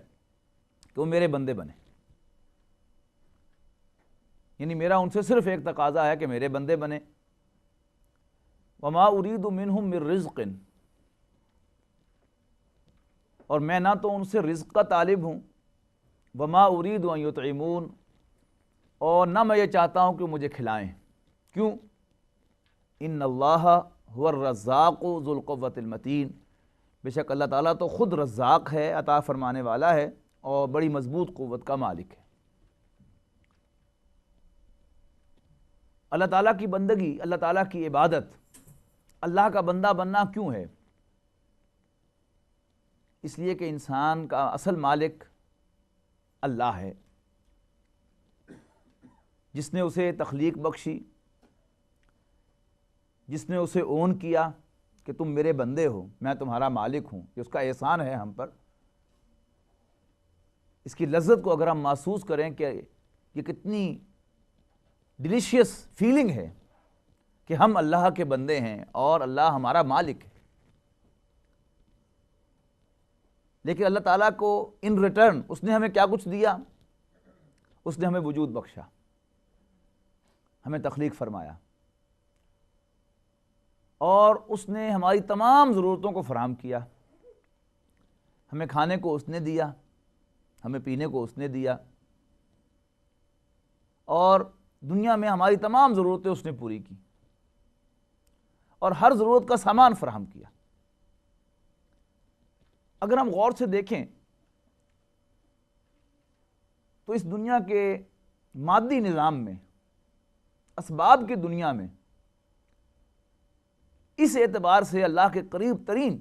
کہ وہ میرے بندے بنے، یعنی میرا ان سے صرف ایک تقاضا ہے کہ میرے بندے بنے۔ وَمَا أُرِيدُ مِنْهُمْ مِنْ رِزْقٍ، اور میں نہ تو ان سے رزق کا طالب ہوں، وَمَا أُرِيدُ أَن يُطْعِمُونَ، اور نہ میں یہ چاہتا ہوں کہ مجھے کھلائیں۔ کیوں؟ إِنَّ اللَّهَ هُوَ الرَّزَّاقُ ذُو الْقُوَّةِ الْمَتِينُ، بے شک اللہ تعالیٰ تو خود رزاق ہے، عطا فرمانے والا ہے اور بڑی مضبوط قوت کا مالک ہے۔ اللہ تعالیٰ کی بندگی، اللہ تعالیٰ کی عبادت، اللہ کا بندہ بننا کیوں ہے؟ اس لیے کہ انسان کا اصل مالک اللہ ہے، جس نے اسے تخلیق بخشی، جس نے اسے اون کیا کہ تم میرے بندے ہو، میں تمہارا مالک ہوں، یہ اس کا احسان ہے ہم پر۔ اس کی لذت کو اگر ہم محسوس کریں کہ یہ کتنی ڈیلیشیس فیلنگ ہے کہ ہم اللہ کے بندے ہیں اور اللہ ہمارا مالک ہے، لیکن اللہ تعالیٰ کو ان ریٹرن اس نے ہمیں کیا کچھ دیا؟ اس نے ہمیں وجود بخشا، ہمیں تخلیق فرمایا، اور اس نے ہماری تمام ضرورتوں کو فراہم کیا۔ ہمیں کھانے کو اس نے دیا، ہمیں پینے کو اس نے دیا، اور دنیا میں ہماری تمام ضرورتیں اس نے پوری کی، اور ہر ضرورت کا سامان فراہم کیا۔ اگر ہم غور سے دیکھیں تو اس دنیا کے مادی نظام میں، اسباب کی دنیا میں، اس اعتبار سے اللہ کے قریب ترین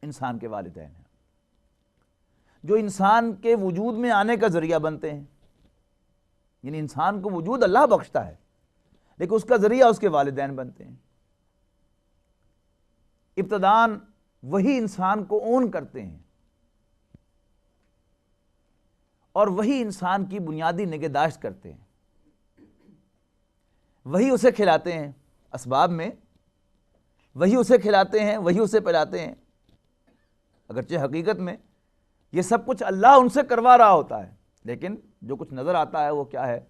انسان کے والدین ہیں، جو انسان کے وجود میں آنے کا ذریعہ بنتے ہیں۔ یعنی انسان کو وجود اللہ بخشتا ہے، لیکن اس کا ذریعہ اس کے والدین بنتے ہیں۔ ابتداً وہی انسان کو اون کرتے ہیں اور وہی انسان کی بنیادی نگہداشت کرتے ہیں، وہی اسے کھلاتے ہیں اسباب میں، وہی اسے کھلاتے ہیں، وہی اسے پلاتے ہیں، اگرچہ حقیقت میں یہ سب کچھ اللہ ان سے کروا رہا ہوتا ہے، لیکن جو کچھ نظر آتا ہے وہ کیا ہے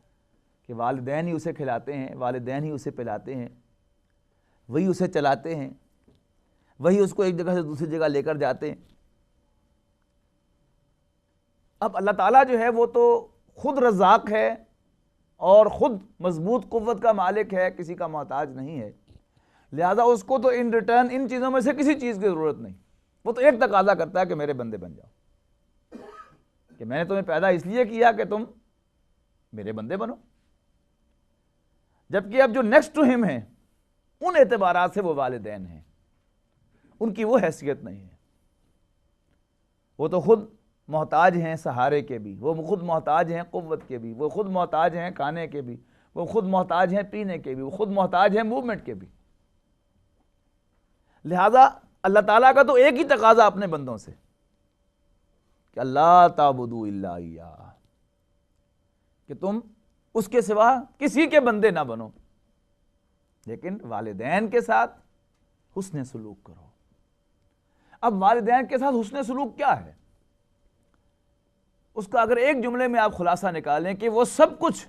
کہ والدین ہی اسے کھلاتے ہیں، والدین ہی اسے پلاتے ہیں، وہی اسے چلاتے ہیں، وہی اس کو ایک جگہ سے دوسری جگہ لے کر جاتے ہیں۔ اب اللہ تعالیٰ جو ہے وہ تو خود رزاق ہے اور خود مضبوط قوت کا مالک ہے، کسی کا محتاج نہیں ہے، لہذا اس کو تو ان ریٹرن ان چیزوں میں سے کسی چیز کی ضرورت نہیں، وہ تو ایک تقاضا کرتا ہے کہ میرے بندے بن جاؤ، کہ میں نے تمہیں پیدا اس لیے کیا کہ تم میرے بندے بنو۔ جبکہ اب جو نیکسٹ ٹو ہم ہیں ان اعتبارات سے وہ والدین ہیں، ان کی وہ حیثیت نہیں ہے، وہ تو خود محتاج ہیں سہارے کے بھی، وہ خود محتاج ہیں قوت کے بھی، وہ خود محتاج ہیں کھانے کے بھی، وہ خود محتاج ہیں پینے کے بھی، وہ خود محتاج ہیں موومنٹ کے بھی۔ لہذا اللہ تعالیٰ کا تو ایک ہی تقاضا اپنے بندوں سے کہ اللہ تعبدوا الا ایہ، کہ تم اس کے سوا کسی کے بندے نہ بنو، لیکن والدین کے ساتھ حسن سلوک کرو۔ اب والدین کے ساتھ حسن سلوک کیا ہے؟ اس کا اگر ایک جملے میں آپ خلاصہ نکالیں کہ وہ سب کچھ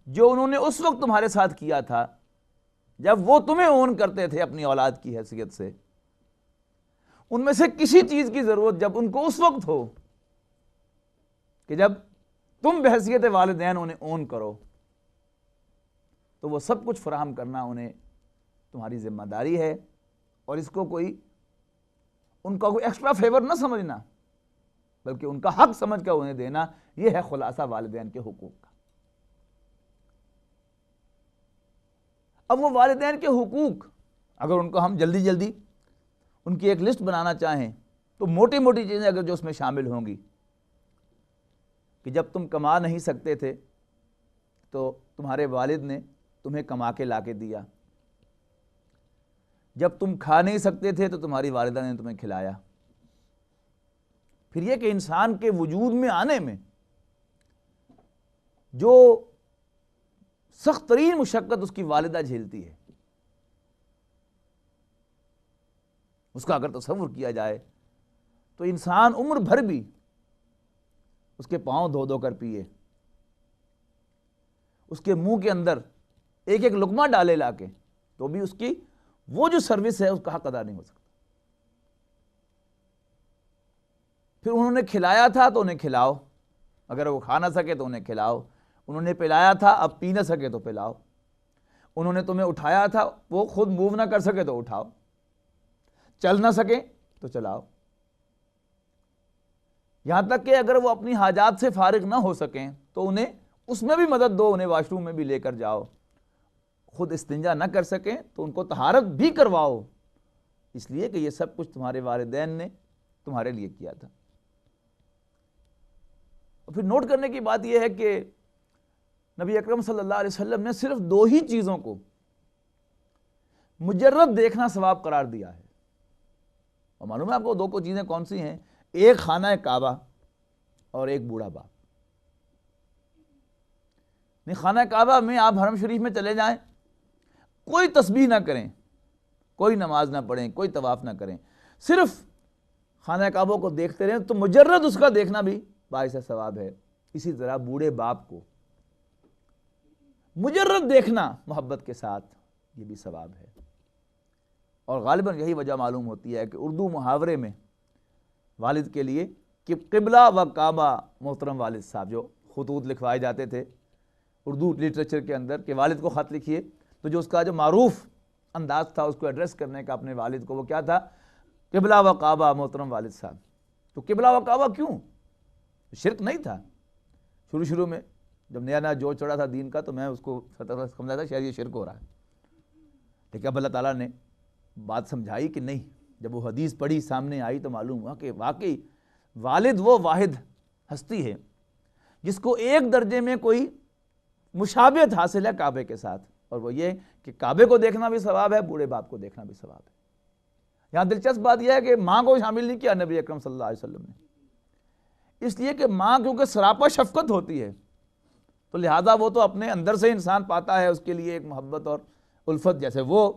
جو انہوں نے اس وقت تمہارے ساتھ کیا تھا جب وہ تمہیں اون کرتے تھے اپنی اولاد کی حیثیت سے، ان میں سے کسی چیز کی ضرورت جب ان کو اس وقت ہو کہ جب تم بحیثیت والدین انہیں اون کرو، تو وہ سب کچھ فراہم کرنا انہیں تمہاری ذمہ داری ہے، اور اس کو کوئی ان کا کوئی ایکسٹرا فیور نہ سمجھنا، بلکہ ان کا حق سمجھ کر انہیں دینا، یہ ہے خلاصہ والدین کے حقوق کا۔ اب وہ والدین کے حقوق اگر ان کو ہم جلدی جلدی ان کی ایک لسٹ بنانا چاہیں تو موٹی موٹی چیزیں اگر جو اس میں شامل ہوں گی کہ جب تم کما نہیں سکتے تھے تو تمہارے والد نے تمہیں کما کے لا کے دیا، جب تم کھا نہیں سکتے تھے تو تمہاری والدہ نے تمہیں کھلایا۔ پھر یہ کہ انسان کے وجود میں آنے میں جو سخت ترین مشقت اس کی والدہ جھیلتی ہے، اس کا اگر تصور کیا جائے تو انسان عمر بھر بھی اس کے پاؤں دھو دھو کر پیے، اس کے منہ کے اندر ایک ایک لقمہ ڈالے لا کے، تو بھی اس کی وہ جو سروس ہے اس کا حق ادا نہیں ہو سکتا۔ پھر انہوں نے کھلایا تھا تو انہیں کھلاؤ، اگر وہ کھا نہ سکے تو انہیں کھلاؤ، انہوں نے پلایا تھا اب پی نہ سکے تو پلاؤ، انہوں نے تمہیں اٹھایا تھا وہ خود موو نہ کر سکے تو اٹھاؤ، چل نہ سکے تو چلاؤ، یہاں تک کہ اگر وہ اپنی حاجات سے فارغ نہ ہو سکیں تو انہیں اس میں بھی مدد دو، انہیں واش روم میں بھی لے کر جاؤ، خود استنجا نہ کر سکیں تو ان کو طہارت بھی کرواؤ، اس لیے کہ یہ سب کچھ تمہارے والدین نے تمہارے لیے کیا تھا۔ اور پھر نوٹ کرنے کی بات یہ ہے کہ نبی اکرم صلی اللہ علیہ وسلم نے صرف دو ہی چیزوں کو مجرد دیکھنا ثواب قرار دیا ہے، اور معلوم ہے آپ کو دو کو چیزیں کون سی ہیں؟ ایک خانہ کعبہ اور ایک بوڑھا باپ۔ نہیں، خانہ کعبہ میں آپ حرم شریف میں چلے جائیں، کوئی تسبیح نہ کریں، کوئی نماز نہ پڑھیں، کوئی طواف نہ کریں، صرف خانہ کعبہ کو دیکھتے رہیں تو مجرد اس کا دیکھنا بھی باعث ثواب ہے۔ اسی طرح بوڑھے باپ کو مجرد دیکھنا محبت کے ساتھ یہ بھی ثواب ہے، اور غالباً یہی وجہ معلوم ہوتی ہے کہ اردو محاورے میں والد کے لیے کہ قبلہ و کعبہ محترم والد صاحب، جو خطوط لکھوائے جاتے تھے اردو لٹریچر کے اندر کہ والد کو خط لکھیے، تو جو اس کا جو معروف انداز تھا اس کو ایڈریس کرنے کا اپنے والد کو، وہ کیا تھا؟ قبلہ و کعبہ محترم والد صاحب۔ تو قبلہ و کعبہ کیوں؟ شرک نہیں تھا، شروع میں جب نیا نیا جوش چڑھا تھا دین کا تو میں اس کو سمجھا تھا شاید یہ شرک ہو رہا ہے، لیکن اب اللہ تعالیٰ نے بات سمجھائی کہ نہیں، جب وہ حدیث پڑھی سامنے آئی تو معلوم ہوا کہ واقعی والد وہ واحد ہستی ہے جس کو ایک درجے میں کوئی مشابہت حاصل ہے کعبے کے ساتھ، اور وہ یہ کہ کعبے کو دیکھنا بھی ثواب ہے، بوڑھے باپ کو دیکھنا بھی ثواب ہے۔ یہاں دلچسپ بات یہ ہے کہ ماں کو شامل نہیں کیا نبی اکرم صلی اللہ علیہ وسلم نے، اس لیے کہ ماں کیونکہ سراپا شفقت ہوتی ہے، تو لہٰذا وہ تو اپنے اندر سے انسان پاتا ہے اس کے لیے ایک محبت اور الفت، جیسے وہ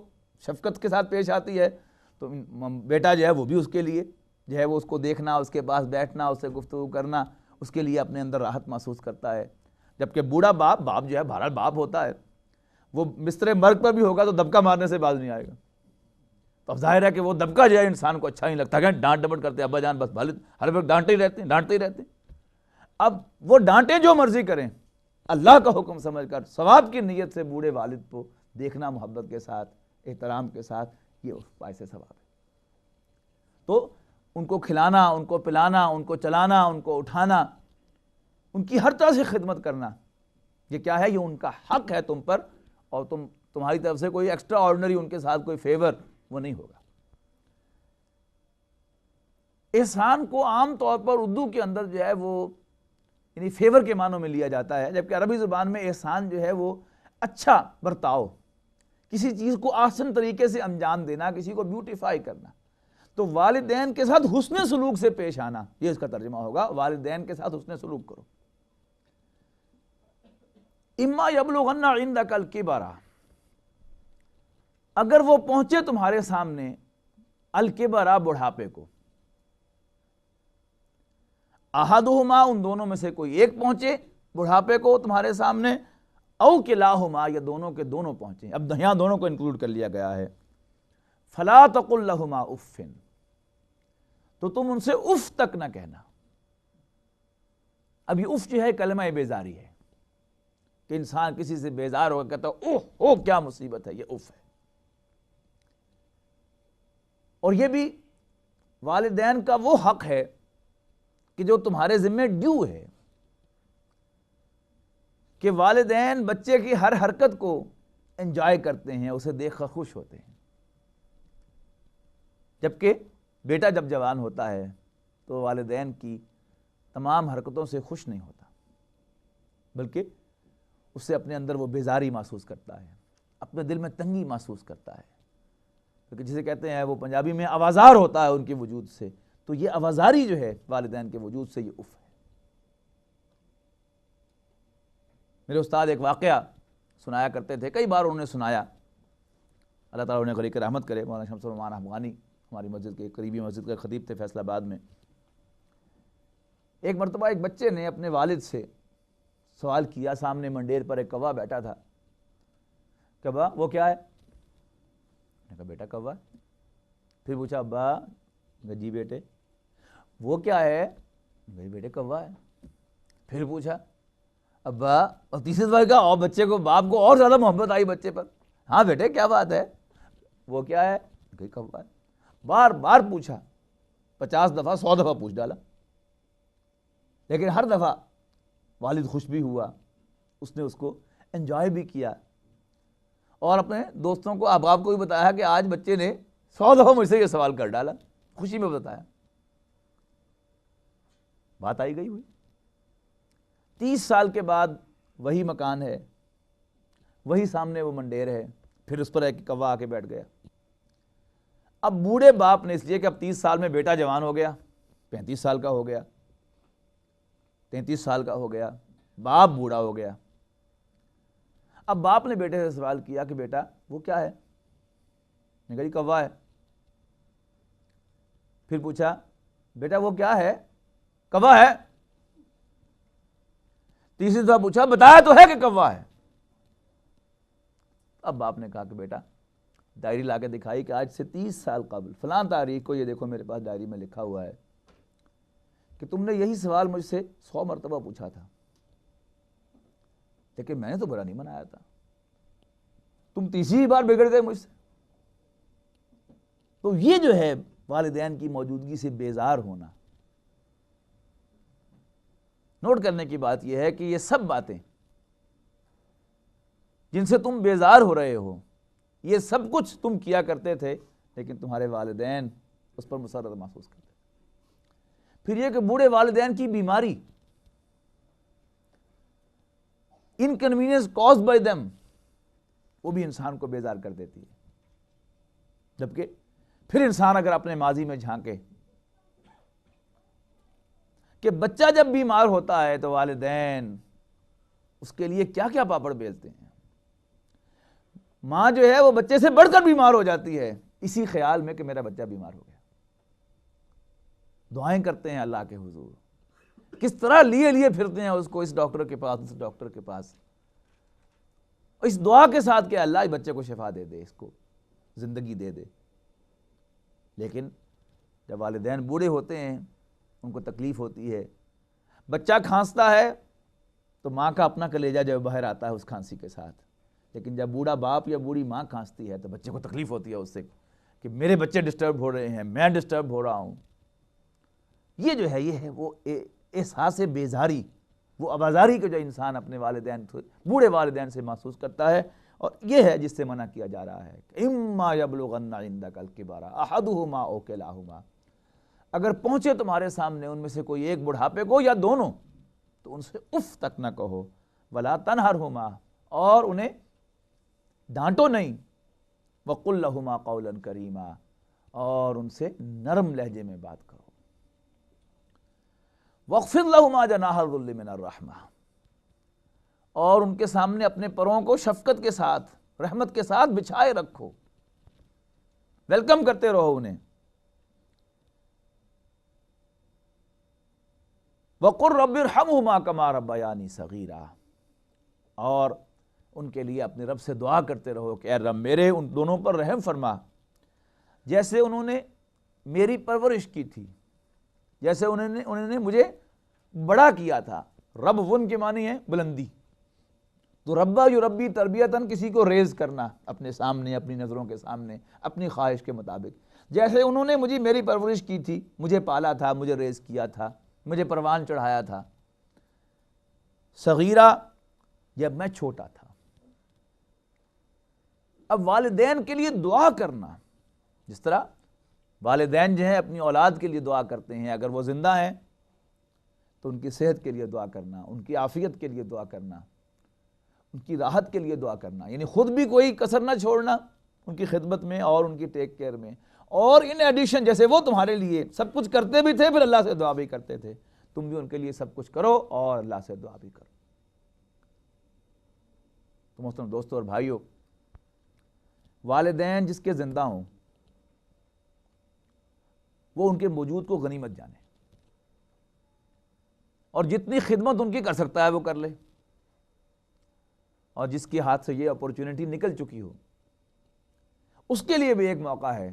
شفقت کے ساتھ پیش آتی ہے تو بیٹا جو ہے وہ بھی اس کے لیے جو ہے وہ اس کو دیکھنا، اس کے پاس بیٹھنا، اس سے گفتگو کرنا، اس کے لیے اپنے اندر راحت محسوس کرتا ہے۔ جبکہ بوڑھا باپ جو ہے بہرحال باپ ہوتا ہے، وہ بستر مرگ پر بھی ہوگا تو دبکا مارنے سے باز نہیں آئے گا، تو اب ظاہر ہے کہ وہ دبکا جو ہے انسان کو اچھا نہیں لگتا، کہ ڈانٹ ڈپٹ کرتے ابا جان بس والد ہر وقت ڈانٹتے ہی رہتے۔ اب وہ ڈانٹیں جو مرضی کریں، اللہ کا حکم سمجھ کر ثواب کی نیت سے بوڑھے والد کو دیکھنا محبت کے ساتھ، احترام کے ساتھ، یہ باعث ثواب ہے۔ تو ان کو کھلانا، ان کو پلانا، ان کو چلانا، ان کو اٹھانا، ان کی ہر طرح سے خدمت کرنا، یہ کیا ہے؟ یہ ان کا حق ہے تم پر، اور تمہاری طرف سے کوئی ایکسٹرا آرڈنری ان کے ساتھ کوئی فیور وہ نہیں ہوگا۔ احسان کو عام طور پر اردو کے اندر جو ہے وہ یعنی فیور کے معنوں میں لیا جاتا ہے، جبکہ عربی زبان میں احسان جو ہے وہ اچھا برتاؤ، کسی چیز کو آسن طریقے سے انجام دینا، کسی کو بیوٹیفائی کرنا۔ تو والدین کے ساتھ حسن سلوک سے پیش آنا، یہ اس کا ترجمہ ہوگا، والدین کے ساتھ حسن سلوک کرو۔ اما یبلغن عندک الکبر، اگر وہ پہنچے تمہارے سامنے الکبر بڑھاپے کو، احدہما ان دونوں میں سے کوئی ایک پہنچے بڑھاپے کو تمہارے سامنے، او کلاہما یا دونوں کے دونوں پہنچے، اب یہاں دونوں کو انکلوڈ کر لیا گیا ہے، فلا تقل لہما اف، تو تم ان سے اف تک نہ کہنا۔ اب یہ اف جو ہے کلمہ بیزاری ہے، کہ انسان کسی سے بیزار ہو کہتا ہے اوہ کیا مصیبت ہے، یہ اف ہے۔ اور یہ بھی والدین کا وہ حق ہے کہ جو تمہارے ذمہ ڈیو ہے، کہ والدین بچے کی ہر حرکت کو انجوائے کرتے ہیں، اسے دیکھ کر خوش ہوتے ہیں۔ جبکہ بیٹا جب جوان ہوتا ہے تو والدین کی تمام حرکتوں سے خوش نہیں ہوتا، بلکہ اس سے اپنے اندر وہ بیزاری محسوس کرتا ہے، اپنے دل میں تنگی محسوس کرتا ہے، کیونکہ جسے کہتے ہیں وہ پنجابی میں آوازار ہوتا ہے ان کے وجود سے، تو یہ آوازاری جو ہے والدین کے وجود سے، یہ اف ہے۔ میرے استاد ایک واقعہ سنایا کرتے تھے، کئی بار انہوں نے سنایا، اللہ تعالیٰ انہیں غریق رحمت کرے، مولانا شمس الرحمان افغانی ہماری مسجد کے قریبی مسجد کے خطیب تھے فیصل آباد میں۔ ایک مرتبہ ایک بچے نے اپنے والد سے سوال کیا، سامنے منڈیر پر ایک کوا بیٹھا تھا، کوا وہ کیا ہے؟ نے کہا بیٹا کوا ہے۔ پھر پوچھا ابا، جی بیٹے وہ کیا ہے؟ میرے بیٹے کوا ہے۔ پھر پوچھا ابا، اور تیسری دفعہ کہا، اور بچے کو باپ کو اور زیادہ محبت آئی بچے پر، ہاں بیٹے کیا بات ہے، وہ کیا ہے؟ کہ کوا ہے۔ بار بار پوچھا، 50 دفعہ 100 دفعہ پوچھ ڈالا، لیکن ہر دفعہ والد خوش بھی ہوا، اس نے اس کو انجوائے بھی کیا، اور اپنے دوستوں کو احباب کو بھی بتایا کہ آج بچے نے 100 دفعہ مجھ سے یہ سوال کر ڈالا، خوشی میں بتایا۔ بات آئی گئی ہوئی۔ 30 سال کے بعد وہی مکان ہے، وہی سامنے وہ منڈیر ہے، پھر اس پر ایک کوا آ کے بیٹھ گیا۔ اب بوڑھے باپ نے، اس لیے کہ اب 30 سال میں بیٹا جوان ہو گیا، 35 سال کا ہو گیا، 33 سال کا ہو گیا، باپ بوڑھا ہو گیا۔ اب باپ نے بیٹے سے سوال کیا کہ بیٹا وہ کیا ہے؟ نے کہا جی کوا ہے۔ پھر پوچھا بیٹا وہ کیا ہے؟ کوا ہے۔ تیسری دفعہ پوچھا بتایا تو ہے کہ کوا ہے۔ اب باپ نے کہا کہ بیٹا، ڈائری لا کے دکھائی کہ آج سے 30 سال قبل فلاں تاریخ کو، یہ دیکھو میرے پاس ڈائری میں لکھا ہوا ہے کہ تم نے یہی سوال مجھ سے 100 مرتبہ پوچھا تھا، لیکن میں نے تو برا نہیں منایا تھا، تم تیسری بار بگڑ گئے مجھ سے۔ تو یہ جو ہے والدین کی موجودگی سے بیزار ہونا، نوٹ کرنے کی بات یہ ہے کہ یہ سب باتیں جن سے تم بیزار ہو رہے ہو، یہ سب کچھ تم کیا کرتے تھے، لیکن تمہارے والدین اس پر مسرت محسوس کرتے۔ پھر یہ کہ بوڑھے والدین کی بیماری، انکنوینئنس کازڈ بائی دیم وہ بھی انسان کو بیزار کر دیتی ہے. جبکہ پھر انسان اگر اپنے ماضی میں جھانکے کہ بچہ جب بیمار ہوتا ہے تو والدین اس کے لیے کیا کیا پاپڑ بیلتے ہیں. ماں جو ہے وہ بچے سے بڑھ کر بیمار ہو جاتی ہے اسی خیال میں کہ میرا بچہ بیمار ہو گیا. دعائیں کرتے ہیں اللہ کے حضور, کس طرح لیے لیے پھرتے ہیں اس کو اس ڈاکٹر کے پاس, اس ڈاکٹر کے پاس, اس دعا کے ساتھ کہ اللہ اس بچے کو شفا دے دے, اس کو زندگی دے دے. لیکن جب والدین بوڑھے ہوتے ہیں ان کو تکلیف ہوتی ہے, بچہ کھانستا ہے تو ماں کا اپنا کلیجہ جو باہر آتا ہے اس کھانسی کے ساتھ. لیکن جب بوڑھا باپ یا بوڑھی ماں کھانستی ہے تو بچے کو تکلیف ہوتی ہے اس سے کہ میرے بچے ڈسٹرب ہو رہے ہیں, میں ڈسٹرب ہو رہا ہوں. یہ جو ہے یہ ہے وہ احساس بیزاری, وہ آبازاری کو جو انسان اپنے والدین بوڑھے والدین سے محسوس کرتا ہے, اور یہ ہے جس سے منع کیا جا رہا ہے کہ اما یبلغن عندک الکبر احدہما او کلاہما, اگر پہنچے تمہارے سامنے ان میں سے کوئی ایک بڑھاپے کو یا دونوں تو ان سے اف تک نہ کہو, ولا تنہرہما, اور انہیں ڈانٹو نہیں, وقل لہما قولا کریما, اور ان سے نرم لہجے میں بات کرو. واخفض لہما جناح الذل من الرحمہ, اور ان کے سامنے اپنے پروں کو شفقت کے ساتھ رحمت کے ساتھ بچھائے رکھو, ویلکم کرتے رہو انہیں. وقل رب ارحمہما کما ربیانی صغیرا, اور ان کے لیے اپنے رب سے دعا کرتے رہو کہ اے رب میرے ان دونوں پر رحم فرما جیسے انہوں نے میری پرورش کی تھی, جیسے انہوں نے مجھے بڑا کیا تھا. رب ون کے معنی ہے بلندی, تو ربا یربی تربیتاً کسی کو ریز کرنا اپنے سامنے, اپنی نظروں کے سامنے, اپنی خواہش کے مطابق. جیسے انہوں نے مجھے میری پرورش کی تھی, مجھے پالا تھا, مجھے ریز کیا تھا, مجھے پروان چڑھایا تھا. صغیرہ جب میں چھوٹا تھا. اب والدین کے لیے دعا کرنا, جس طرح والدین جو ہیں اپنی اولاد کے لیے دعا کرتے ہیں, اگر وہ زندہ ہیں تو ان کی صحت کے لیے دعا کرنا, ان کی عافیت کے لیے دعا کرنا, ان کی راحت کے لیے دعا کرنا, یعنی خود بھی کوئی کسر نہ چھوڑنا ان کی خدمت میں اور ان کی ٹیک کیئر میں. اور ان ایڈیشن جیسے وہ تمہارے لیے سب کچھ کرتے بھی تھے پھر اللہ سے دعا بھی کرتے تھے, تم بھی ان کے لیے سب کچھ کرو اور اللہ سے دعا بھی کرو. تو محترم دوستو اور بھائیو, والدین جس کے زندہ ہوں وہ ان کے وجود کو غنیمت جانے, اور جتنی خدمت ان کی کر سکتا ہے وہ کر لے, اور جس کے ہاتھ سے یہ اپورچونٹی نکل چکی ہو اس کے لیے بھی ایک موقع ہے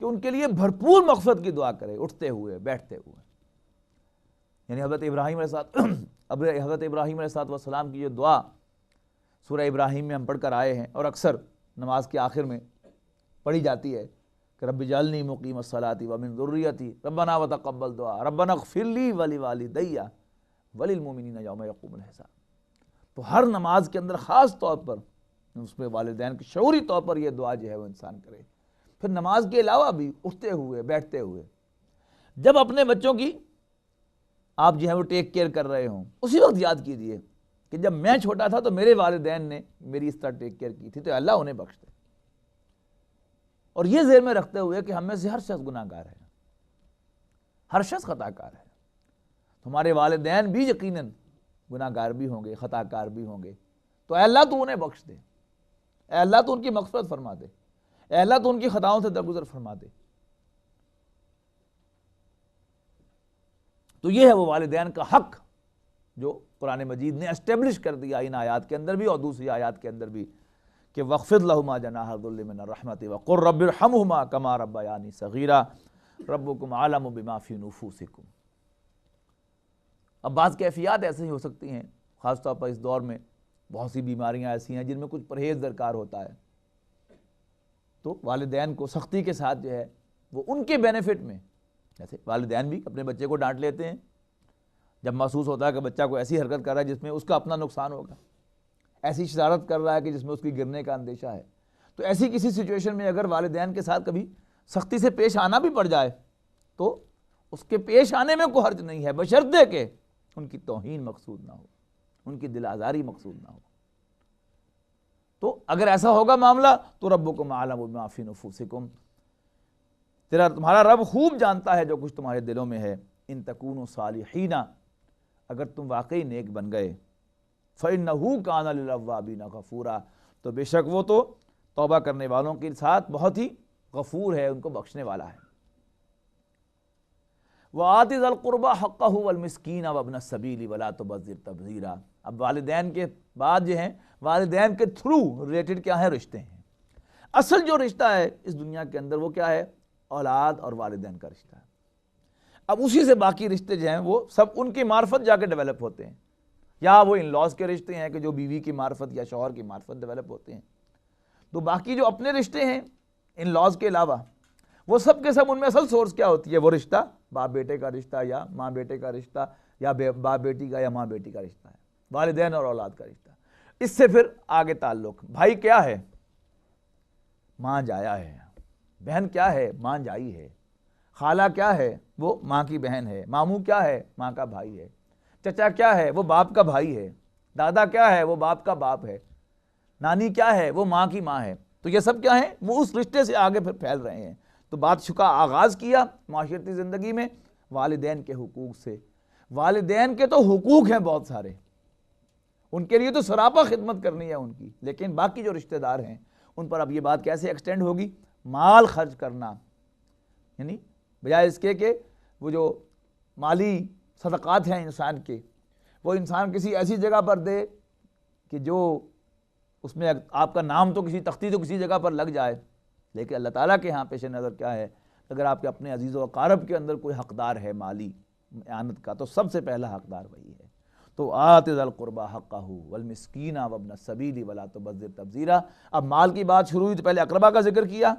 کہ ان کے لیے بھرپور مغفرت کی دعا کرے, اٹھتے ہوئے بیٹھتے ہوئے. یعنی حضرت ابراہیم علیہ السلام کی یہ دعا سورہ ابراہیم میں ہم پڑھ کر آئے ہیں, اور اکثر نماز کے آخر میں پڑھی جاتی ہے کہ رب اجعلنی مقیم الصلاۃ ومن ذریتی ربنا وتقبل دعا ربنا اغفر لی ولوالدی وللمؤمنین یوم یقوم الحساب. تو ہر نماز کے اندر خاص طور پر اس پہ والدین کے شعوری طور پر یہ دعا جو ہے وہ انسان کرے. پھر نماز کے علاوہ بھی اٹھتے ہوئے بیٹھتے ہوئے, جب اپنے بچوں کی آپ جو ہے وہ ٹیک کیئر کر رہے ہوں اسی وقت یاد کیجئے کہ جب میں چھوٹا تھا تو میرے والدین نے میری اس طرح ٹیک کیئر کی تھی, تو اللہ انہیں بخش دے. اور یہ ذہن میں رکھتے ہوئے کہ ہم میں سے ہر شخص گناہ گار ہے, ہر شخص خطا کار ہے, ہمارے والدین بھی یقیناً گناہ گار بھی ہوں گے, خطا کار بھی ہوں گے, تو اے اللہ تو انہیں بخش دے, اے اللہ تو ان کی مغفرت فرما دے, اے اللہ تو ان کی خطاؤں سے درگزر فرما دے. تو یہ ہے وہ والدین کا حق جو قرآن مجید نے اسٹیبلش کر دیا ان آیات کے اندر بھی اور دوسری آیات کے اندر بھی, کہ وَاخْفِضْ لَهُمَا جَنَاحَ الذُّلِّ مِنَ الرَّحْمَةِ وَقُلْ رَبِّ ارْحَمْهُمَا كَمَا رَبَّيَانِي صَغِيرًا رَبُّكُمْ أَعْلَمُ بِمَا فِي نُفُوسِكُمْ. اب بعض کیفیات ایسی ہی ہو سکتی ہیں, خاص طور پر اس دور میں بہت سی بیماریاں ایسی ہیں جن میں کچھ پرہیز درکار ہوتا ہے, تو والدین کو سختی کے ساتھ جو ہے وہ ان کے بینیفٹ میں, جیسے والدین بھی اپنے بچے کو ڈانٹ لیتے ہیں جب محسوس ہوتا ہے کہ بچہ کو ایسی حرکت کر رہا ہے جس میں اس کا اپنا نقصان ہوگا, ایسی شرارت کر رہا ہے کہ جس میں اس کی گرنے کا اندیشہ ہے. تو ایسی کسی سچویشن میں اگر والدین کے ساتھ کبھی سختی سے پیش آنا بھی پڑ جائے تو اس کے پیش آنے میں کوئی حرج نہیں ہے, بشرطے کہ ان کی توہین مقصود نہ ہو, ان کی دل آزاری مقصود نہ ہو. تو اگر ایسا ہوگا معاملہ تو ربکم اعلم بما فی نفوسکم، تمہارا رب خوب جانتا ہے جو کچھ تمہارے دلوں میں ہے. ان تکونوا صالحین، اگر تم واقعی نیک بن گئے، فإنہ کان للأوابین غفورا، تو بے شک وہ تو توبہ کرنے والوں کے ساتھ بہت ہی غفور ہے، ان کو بخشنے والا ہے. وآت ذی القربى حقہ والمسکین وابن السبیل ولا تبذر تبذیرا. اب والدین کے بعد جو ہیں، والدین کے تھرو ریلیٹڈ کیا ہیں؟ رشتے ہیں. اصل جو رشتہ ہے اس دنیا کے اندر وہ کیا ہے؟ اولاد اور والدین کا رشتہ ہے. اب اسی سے باقی رشتے جو ہیں وہ سب ان کی معرفت جا کے ڈیولپ ہوتے ہیں، یا وہ ان لاز کے رشتے ہیں کہ جو بیوی کی معرفت یا شوہر کی معرفت ڈیولپ ہوتے ہیں. تو باقی جو اپنے رشتے ہیں ان لاز کے علاوہ، وہ سب کے سب ان میں اصل سورس کیا ہوتی ہے؟ وہ رشتہ باپ بیٹے کا رشتہ، یا ماں بیٹے کا رشتہ، یا باپ بیٹی کا یا ماں بیٹی کا رشتہ ہے، والدین اور اولاد کا رشتہ. اس سے پھر آگے تعلق، بھائی کیا ہے؟ ماں جایا ہے. بہن کیا ہے؟ ماں جائی ہے. خالہ کیا ہے؟ وہ ماں کی بہن ہے. ماموں کیا ہے؟ ماں کا بھائی ہے. چچا کیا ہے؟ وہ باپ کا بھائی ہے. دادا کیا ہے؟ وہ باپ کا باپ ہے. نانی کیا ہے؟ وہ ماں کی ماں ہے. تو یہ سب کیا ہیں؟ وہ اس رشتے سے آگے پھر پھیل رہے ہیں. تو بات کا آغاز کیا معاشرتی زندگی میں والدین کے حقوق سے. والدین کے تو حقوق ہیں بہت سارے، ان کے لیے تو سراپا خدمت کرنی ہے ان کی، لیکن باقی جو رشتہ دار ہیں ان پر اب یہ بات کیسے ایکسٹینڈ ہوگی؟ مال خرچ کرنا، یعنی بجائے اس کے کہ وہ جو مالی صدقات ہیں انسان کے، وہ انسان کسی ایسی جگہ پر دے کہ جو اس میں آپ کا نام تو کسی تختی تو کسی جگہ پر لگ جائے، لیکن اللہ تعالیٰ کے ہاں پیش نظر کیا ہے؟ اگر آپ کے اپنے عزیز و اقارب کے اندر کوئی حقدار ہے مالی اعانت کا، تو سب سے پہلا حقدار وہی ہے. تو آت ذی القربى حقہ والمسکین وابن السبیل ولا تبذر تبذیرا. اب مال کی بات شروع ہوئی تو پہلے اقربا کا ذکر کیا،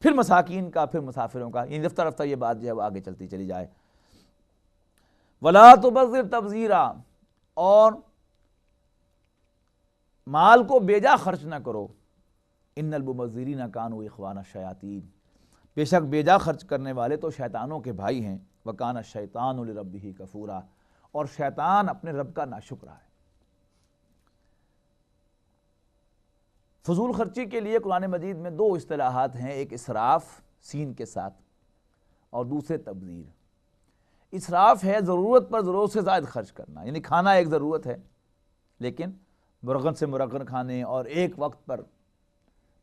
پھر مساکین کا، پھر مسافروں کا، یعنی رفتہ رفتہ یہ بات جو ہے وہ آگے چلتی چلی جائے. ولا تبذر تبذیرا، اور مال کو بیجا خرچ نہ کرو. ان المبذرین کانوا اخوان الشیاطین، بے شک بیجا خرچ کرنے والے تو شیطانوں کے بھائی ہیں. وکان الشیطان لربہ کفورا، اور شیطان اپنے رب کا ناشکرا ہے. فضول خرچی کے لیے قرآن مجید میں دو اصطلاحات ہیں، ایک اسراف سین کے ساتھ اور دوسرے تبذیر. اسراف ہے ضرورت پر ضرورت سے زائد خرچ کرنا، یعنی کھانا ایک ضرورت ہے لیکن مرغن سے مرغن کھانے اور ایک وقت پر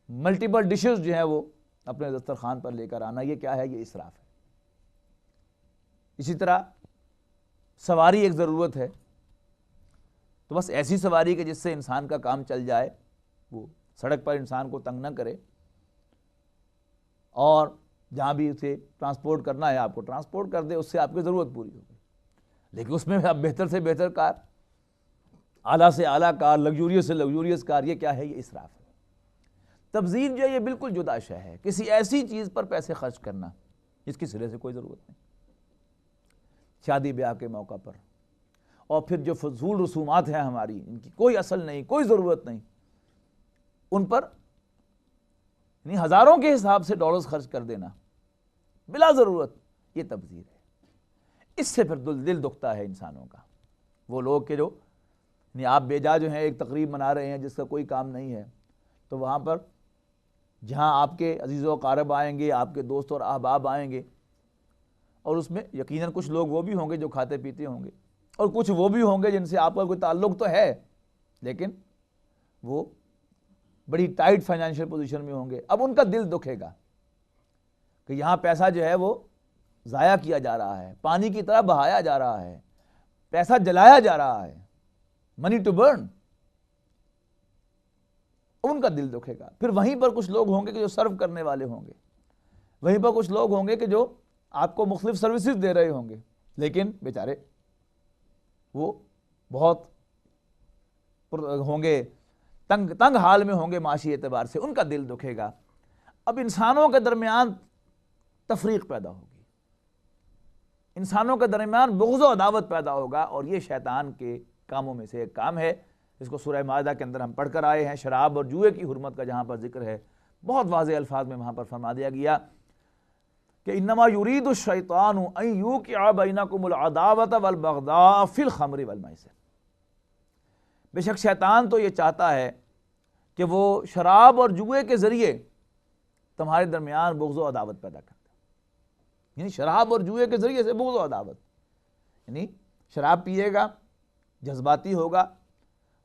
ملٹیپل ڈشز جو ہیں وہ اپنے دسترخوان پر لے کر آنا، یہ کیا ہے؟ یہ اسراف ہے. اسی طرح سواری ایک ضرورت ہے، تو بس ایسی سواری کہ جس سے انسان کا کام چل جائے، وہ سڑک پر انسان کو تنگ نہ کرے، اور جہاں بھی اسے ٹرانسپورٹ کرنا ہے آپ کو ٹرانسپورٹ کر دے، اس سے آپ کی ضرورت پوری ہوگی. لیکن اس میں اب بہتر سے بہتر کار، اعلیٰ سے اعلیٰ کار، لگزوریس سے لگزوریس کار، یہ کیا ہے؟ یہ اسراف ہے. تبذیر جو ہے یہ بالکل جدا شے ہے، کسی ایسی چیز پر پیسے خرچ کرنا جس کی سرے سے کوئی ضرورت نہیں، شادی بیاہ کے موقع پر. اور پھر جو فضول رسومات ہیں ہماری، ان کی کوئی اصل نہیں، کوئی ضرورت نہیں، ان پر یعنی ہزاروں کے حساب سے ڈالرز خرچ کر دینا بلا ضرورت، یہ تبذیر ہے. اس سے پھر دل دکھتا ہے انسانوں کا. وہ لوگ کہ جو یعنی آپ بیجا جو ہیں ایک تقریب منا رہے ہیں جس کا کوئی کام نہیں ہے، تو وہاں پر جہاں آپ کے عزیز و اقارب آئیں گے، آپ کے دوست اور احباب آئیں گے، اور اس میں یقیناً کچھ لوگ وہ بھی ہوں گے جو کھاتے پیتے ہوں گے، اور کچھ وہ بھی ہوں گے جن سے آپ کا کوئی تعلق تو ہے لیکن وہ بڑی ٹائٹ فائنینشیل پوزیشن میں ہوں گے. اب ان کا دل دکھے گا کہ یہاں پیسہ جو ہے وہ ضائع کیا جا رہا ہے، پانی کی طرح بہایا جا رہا ہے، پیسہ جلایا جا رہا ہے، منی ٹو برن. ان کا دل دکھے گا. پھر وہیں پر کچھ لوگ ہوں گے کہ جو سرو کرنے والے ہوں گے، وہیں پر کچھ لوگ ہوں گے کہ جو آپ کو مختلف سروسز دے رہے ہوں گے، لیکن بیچارے وہ بہت ہوں گے تنگ حال میں ہوں گے معاشی اعتبار سے، ان کا دل دکھے گا. اب انسانوں کے درمیان تفریق پیدا ہوگی، انسانوں کے درمیان بغض و عداوت پیدا ہوگا، اور یہ شیطان کے کاموں میں سے ایک کام ہے جس کو سورہ مائدہ کے اندر ہم پڑھ کر آئے ہیں. شراب اور جوئے کی حرمت کا جہاں پر ذکر ہے بہت واضح الفاظ میں وہاں پر فرما دیا گیا کہ انما یرید الشیطان ان یوقع بینکم العداوۃ والبغضاء فی الخمر والمیسر. بے شک شیطان تو یہ چاہتا ہے کہ وہ شراب اور جوئے کے ذریعے تمہارے درمیان بغض و عداوت پیدا کرتا ہے. یعنی شراب اور جوئے کے ذریعے سے بغض و عداوت، یعنی شراب پیے گا، جذباتی ہوگا،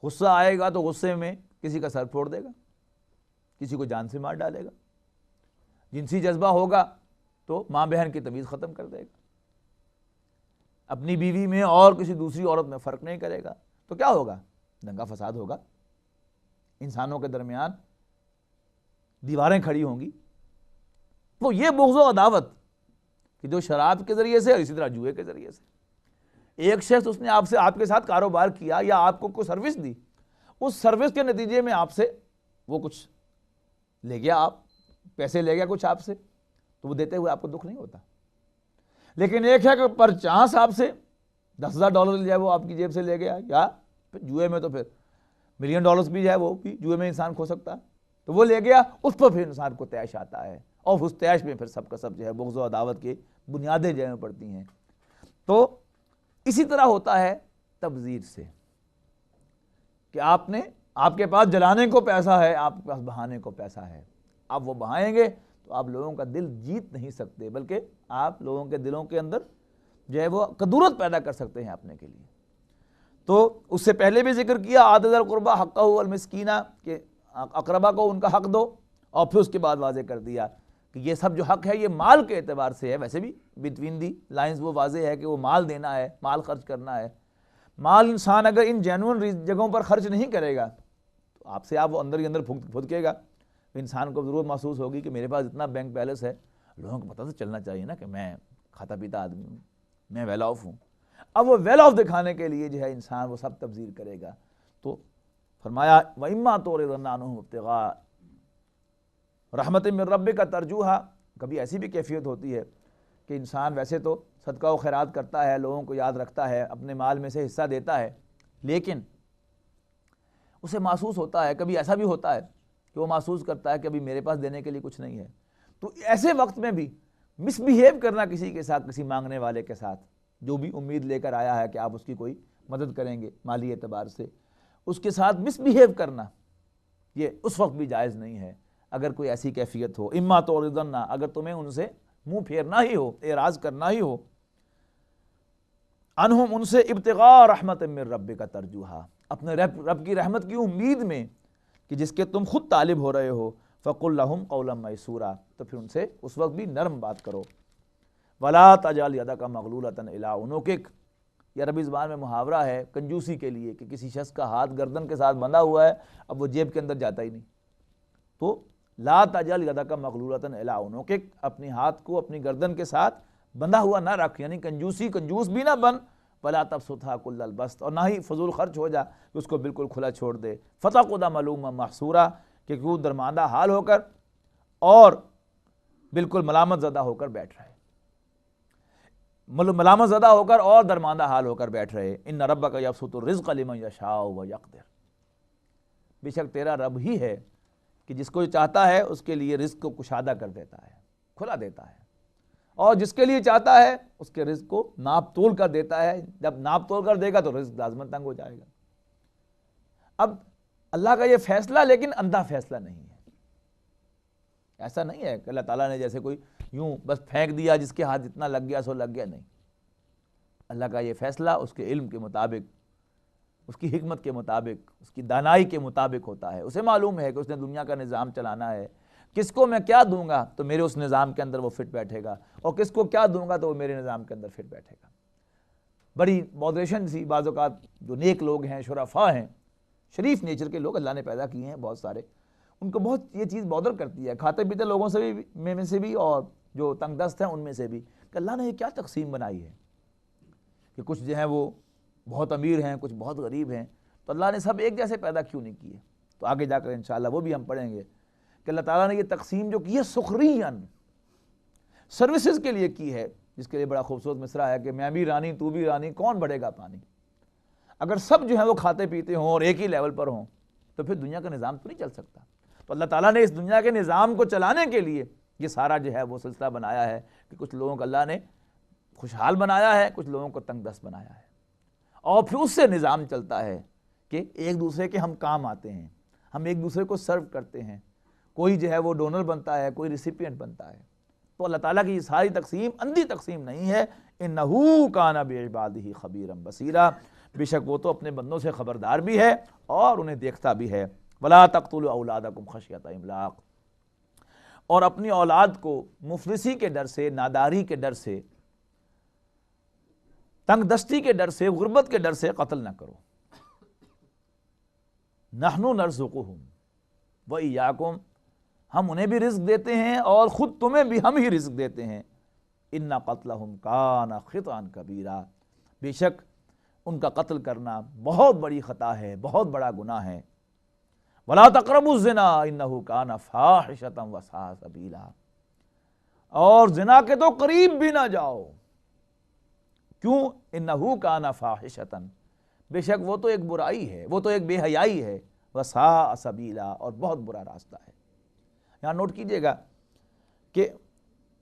غصہ آئے گا تو غصے میں کسی کا سر پھوڑ دے گا، کسی کو جان سے مار ڈالے گا. جنسی جذبہ ہوگا تو ماں بہن کی تمیز ختم کر دے گا، اپنی بیوی میں اور کسی دوسری عورت میں فرق نہیں کرے گا. تو کیا ہوگا؟ دنگا فساد ہوگا، انسانوں کے درمیان دیواریں کھڑی ہوں گی. تو یہ بغض و عداوت کہ جو شراب کے ذریعے سے اور اسی طرح جوئے کے ذریعے سے، ایک شخص اس نے آپ کے ساتھ کاروبار کیا یا آپ کو کوئی سروس دی، اس سروس کے نتیجے میں آپ سے وہ کچھ لے گیا، آپ پیسے لے گیا کچھ آپ سے، تو وہ دیتے ہوئے آپ کو دکھ نہیں ہوتا. لیکن ایک ہے کہ پر چانس آپ سے $10,000 جو ہے وہ آپ کی جیب سے لے گیا، یا جوئے میں تو پھر $1 ملین بھی جو ہے وہ بھی جوئے میں انسان کھو سکتا ہے، تو وہ لے گیا، اس پر پھر انسان کو طیش آتا ہے، اور اس طیش میں پھر سب کا سب جو ہے بغض و عداوت کی بنیادیں جو ہیں پڑتی ہیں. تو اسی طرح ہوتا ہے تبذیر سے کہ آپ کے پاس جلانے کو پیسہ ہے، آپ کے پاس بہانے کو پیسہ ہے، آپ وہ بہائیں گے تو آپ لوگوں کا دل جیت نہیں سکتے، بلکہ آپ لوگوں کے دلوں کے اندر جو ہے وہ کدورت پیدا کر سکتے ہیں اپنے کے لیے. تو اس سے پہلے بھی ذکر کیا آت ذی القربیٰ حقہ والمسکینہ، کہ اقربا کو ان کا حق دو، اور پھر اس کے بعد واضح کر دیا کہ یہ سب جو حق ہے یہ مال کے اعتبار سے ہے. ویسے بھی بٹوین دی لائنز وہ واضح ہے کہ وہ مال دینا ہے، مال خرچ کرنا ہے. مال انسان اگر ان جینون جگہوں پر خرچ نہیں کرے گا تو آپ وہ اندر ہی اندر پھدکے گا. انسان کو ضرورت محسوس ہوگی کہ میرے پاس اتنا بینک بیلنس ہے، لوگوں کو پتہ تو چلنا چاہیے نا کہ میں کھاتا پیتا آدمی ہوں، میں ویل آف ہوں. اب وہ ویل آف دکھانے کے لیے جو ہے انسان وہ سب تبذیر کرے گا. تو فرمایا وَإِمَّا تُعْرِضَنَّ عَنْهُمْ ابْتِغَاءَ رحمت من ربک کا ترجوہا. کبھی ایسی بھی کیفیت ہوتی ہے کہ انسان ویسے تو صدقہ و خیرات کرتا ہے، لوگوں کو یاد رکھتا ہے، اپنے مال میں سے حصہ دیتا ہے، لیکن اسے محسوس ہوتا ہے، کبھی ایسا بھی ہوتا ہے کہ وہ محسوس کرتا ہے کہ ابھی میرے پاس دینے کے لیے کچھ نہیں ہے. تو ایسے وقت میں بھی مس بیہیو کرنا کسی کے ساتھ، کسی مانگنے والے کے ساتھ جو بھی امید لے کر آیا ہے کہ آپ اس کی کوئی مدد کریں گے مالی اعتبار سے، اس کے ساتھ مس بیہیو کرنا یہ اس وقت بھی جائز نہیں ہے اگر کوئی ایسی کیفیت ہو. اما تعرضن، اگر تمہیں ان سے منہ پھیرنا ہی ہو، اعراض کرنا ہی ہو، عنہم ان سے ابتغاء رحمت من ربک ترجوہا، اپنے رب کی رحمت کی امید میں کہ جس کے تم خود طالب ہو رہے ہو. فقل لہم قولا میسورا، تو پھر ان سے اس وقت بھی نرم بات کرو. ولا تجعل یدک مغلولۃ الی عنقک، یہ عربی زبان میں محاورہ ہے کنجوسی کے لیے کہ کسی شخص کا ہاتھ گردن کے ساتھ بندھا ہوا ہے، اب وہ جیب کے اندر جاتا ہی نہیں. تو لا تجعل یدک مغلولۃ الی عنقک، اپنی ہاتھ کو اپنی گردن کے ساتھ بندھا ہوا نہ رکھ، یعنی کنجوس بھی نہ بن. ولا تبسطھا کل البسط، اور نہ ہی فضول خرچ ہو جا کہ اس کو بالکل کھلا چھوڑ دے. فتقعد ملوما محسورا، کہ وہ درماندہ حال ہو کر اور بالکل ملامت زدہ ہو کر بیٹھ رہے، ملامت زدہ ہو کر اور درماندہ حال ہو کر بیٹھ رہے. ان ربک یبسط الرزق لمن یشاء ویقدر، بے شک تیرا رب ہی ہے کہ جس کو چاہتا ہے اس کے لیے رزق کو کشادہ کر دیتا ہے، کھلا دیتا ہے، اور جس کے لیے چاہتا ہے اس کے رزق کو ناپ تول کر دیتا ہے. جب ناپ تول کر دے گا تو رزق لازماً تنگ ہو جائے گا. اب اللہ کا یہ فیصلہ لیکن اندھا فیصلہ نہیں ہے. ایسا نہیں ہے کہ اللہ تعالیٰ نے جیسے کوئی یوں بس پھینک دیا جس کے ہاتھ جتنا لگ گیا سو لگ گیا، نہیں. اللہ کا یہ فیصلہ اس کے علم کے مطابق، اس کی حکمت کے مطابق، اس کی دانائی کے مطابق ہوتا ہے. اسے معلوم ہے کہ اس نے دنیا کا نظام چلانا ہے، کس کو میں کیا دوں گا تو میرے اس نظام کے اندر وہ فٹ بیٹھے گا، اور کس کو کیا دوں گا تو وہ میرے نظام کے اندر فٹ بیٹھے گا. بڑی ماڈریشن سی بعض اوقات جو نیک لوگ ہیں، شرفاء ہیں، شریف نیچر کے لوگ اللہ نے پیدا کیے ہیں بہت سارے، ان کو بہت یہ چیز بودر کرتی ہے، کھاتے پیتے لوگوں سے بھی میں سے بھی اور جو تنگ دست ہیں ان میں سے بھی، کہ اللہ نے یہ کیا تقسیم بنائی ہے کہ کچھ جو ہیں وہ بہت امیر ہیں، کچھ بہت غریب ہیں، تو اللہ نے سب ایک جیسے پیدا کیوں نہیں کیے. تو آگے جا کر انشاءاللہ وہ بھی ہم پڑھیں گے کہ اللہ تعالیٰ نے یہ تقسیم جو کی ہے سخریاً، سروسز کے لیے کی ہے، جس کے لیے بڑا خوبصورت مصرع ہے کہ میں بھی رانی تو بھی رانی، کون بڑھے گا پانی. اگر سب جو ہیں وہ کھاتے پیتے ہوں اور ایک ہی لیول پر ہوں تو پھر دنیا کا نظام تو نہیں چل سکتا. تو اللہ تعالیٰ نے اس دنیا کے نظام کو چلانے کے لیے یہ سارا جو ہے وہ سلسلہ بنایا ہے کہ کچھ لوگوں کو اللہ نے خوشحال بنایا ہے، کچھ لوگوں کو تنگ دست بنایا ہے، اور پھر اس سے نظام چلتا ہے. کہ ایک دوسرے کے ہم کام آتے ہیں، ہم ایک دوسرے کو سرو کرتے ہیں، کوئی جو ہے وہ ڈونر بنتا ہے، کوئی ریسیپینٹ بنتا ہے۔ تو اللہ تعالیٰ کی یہ ساری تقسیم اندھی تقسیم نہیں ہے، انہو کان بعبادہ خبیرا بصیرا، بے شک وہ تو اپنے بندوں سے خبردار بھی ہے اور انہیں دیکھتا بھی ہے۔ ولا تقتلوا اولادکم خشیۃ املاق، اور اپنی اولاد کو مفلسی کے ڈر سے، ناداری کے ڈر سے، تنگ دستی کے ڈر سے، غربت کے ڈر سے قتل نہ کرو۔ نحن نرزقہم وإیاکم، ہم انہیں بھی رزق دیتے ہیں اور خود تمہیں بھی ہم ہی رزق دیتے ہیں۔ ان قتلہم کان خطأ کبیرا، بے شک ان کا قتل کرنا بہت بڑی خطا ہے، بہت بڑا گناہ ہے۔ ولا تقربوا الزنا انہ کان فاحشۃ وساء سبیلا، اور زنا کے تو قریب بھی نہ جاؤ۔ کیوں؟ انہ کان فاحشۃ، بے شک وہ تو ایک برائی ہے، وہ تو ایک بے حیائی ہے، وساء سبیلا، اور بہت برا راستہ ہے۔ یہاں نوٹ کیجئے گا کہ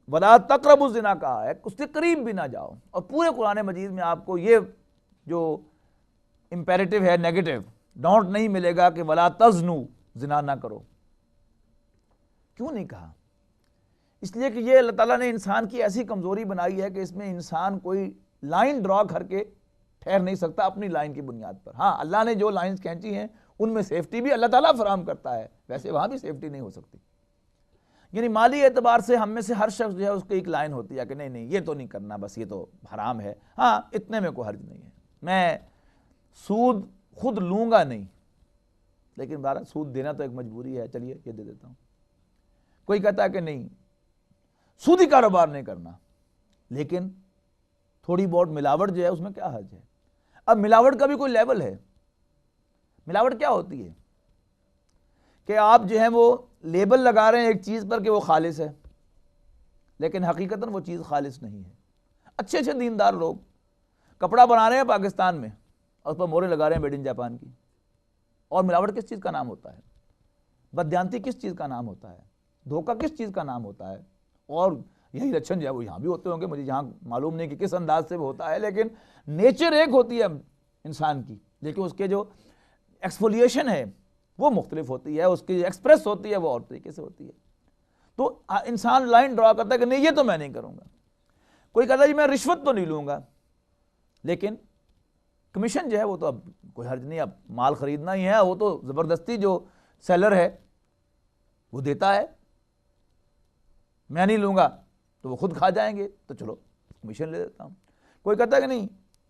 ولا تقربوا الزنا کہا ہے، اس کے قریب بھی نہ جاؤ، اور پورے قرآن مجید میں آپ کو یہ جو امپیریٹو ہے، نیگیٹو ڈونٹ نہیں ملے گا کہ ولا تزنوا، زنا نہ کرو۔ کیوں نہیں کہا؟ اس لیے کہ یہ اللہ تعالیٰ نے انسان کی ایسی کمزوری بنائی ہے کہ اس میں انسان کوئی لائن ڈرا کر کے ٹھہر نہیں سکتا اپنی لائن کی بنیاد پر۔ ہاں، اللہ نے جو لائنز کھینچی ہیں ان میں سیفٹی بھی اللہ تعالیٰ فراہم کرتا ہے، ویسے وہاں بھی سیفٹی نہیں ہو سکتی۔ یعنی مالی اعتبار سے ہم میں سے ہر شخص جو ہے اس کی ایک لائن ہوتی ہے کہ نہیں یہ تو نہیں کرنا، بس یہ تو حرام ہے، ہاں اتنے میں کوئی حرج نہیں ہے، میں سود خود لوں گا نہیں، لیکن بہرحال سود دینا تو ایک مجبوری ہے، چلیے یہ دے دیتا ہوں۔ کوئی کہتا ہے کہ نہیں سودی کاروبار نہیں کرنا، لیکن تھوڑی بہت ملاوٹ جو ہے اس میں کیا حرج ہے؟ اب ملاوٹ کا بھی کوئی لیول ہے۔ ملاوٹ کیا ہوتی ہے کہ آپ جو ہے وہ لیبل لگا رہے ہیں ایک چیز پر کہ وہ خالص ہے، لیکن حقیقتاً وہ چیز خالص نہیں ہے۔ اچھے اچھے دیندار لوگ کپڑا بنا رہے ہیں پاکستان میں اور اس پر مورے لگا رہے ہیں میڈ ان جاپان کی، اور ملاوٹ کس چیز کا نام ہوتا ہے؟ بددیانتی کس چیز کا نام ہوتا ہے؟ دھوکہ کس چیز کا نام ہوتا ہے؟ اور یہی لچھن جو ہے وہ یہاں بھی ہوتے ہوں گے، مجھے یہاں معلوم نہیں کہ کس انداز سے وہ ہوتا ہے، لیکن نیچر ایک ہوتی ہے انسان کی، لیکن اس کے جو ایکسفولیشن ہے وہ مختلف ہوتی ہے، اس کی ایکسپریس ہوتی ہے وہ اور طریقے سے ہوتی ہے۔ تو انسان لائن ڈرا کرتا ہے کہ نہیں یہ تو میں نہیں کروں گا۔ کوئی کہتا ہے جی میں رشوت تو نہیں لوں گا، لیکن کمیشن جو ہے وہ تو اب کوئی حرج نہیں، اب مال خریدنا ہی ہے، وہ تو زبردستی جو سیلر ہے وہ دیتا ہے، میں نہیں لوں گا تو وہ خود کھا جائیں گے، تو چلو کمیشن لے دیتا ہوں۔ کوئی کہتا ہے کہ نہیں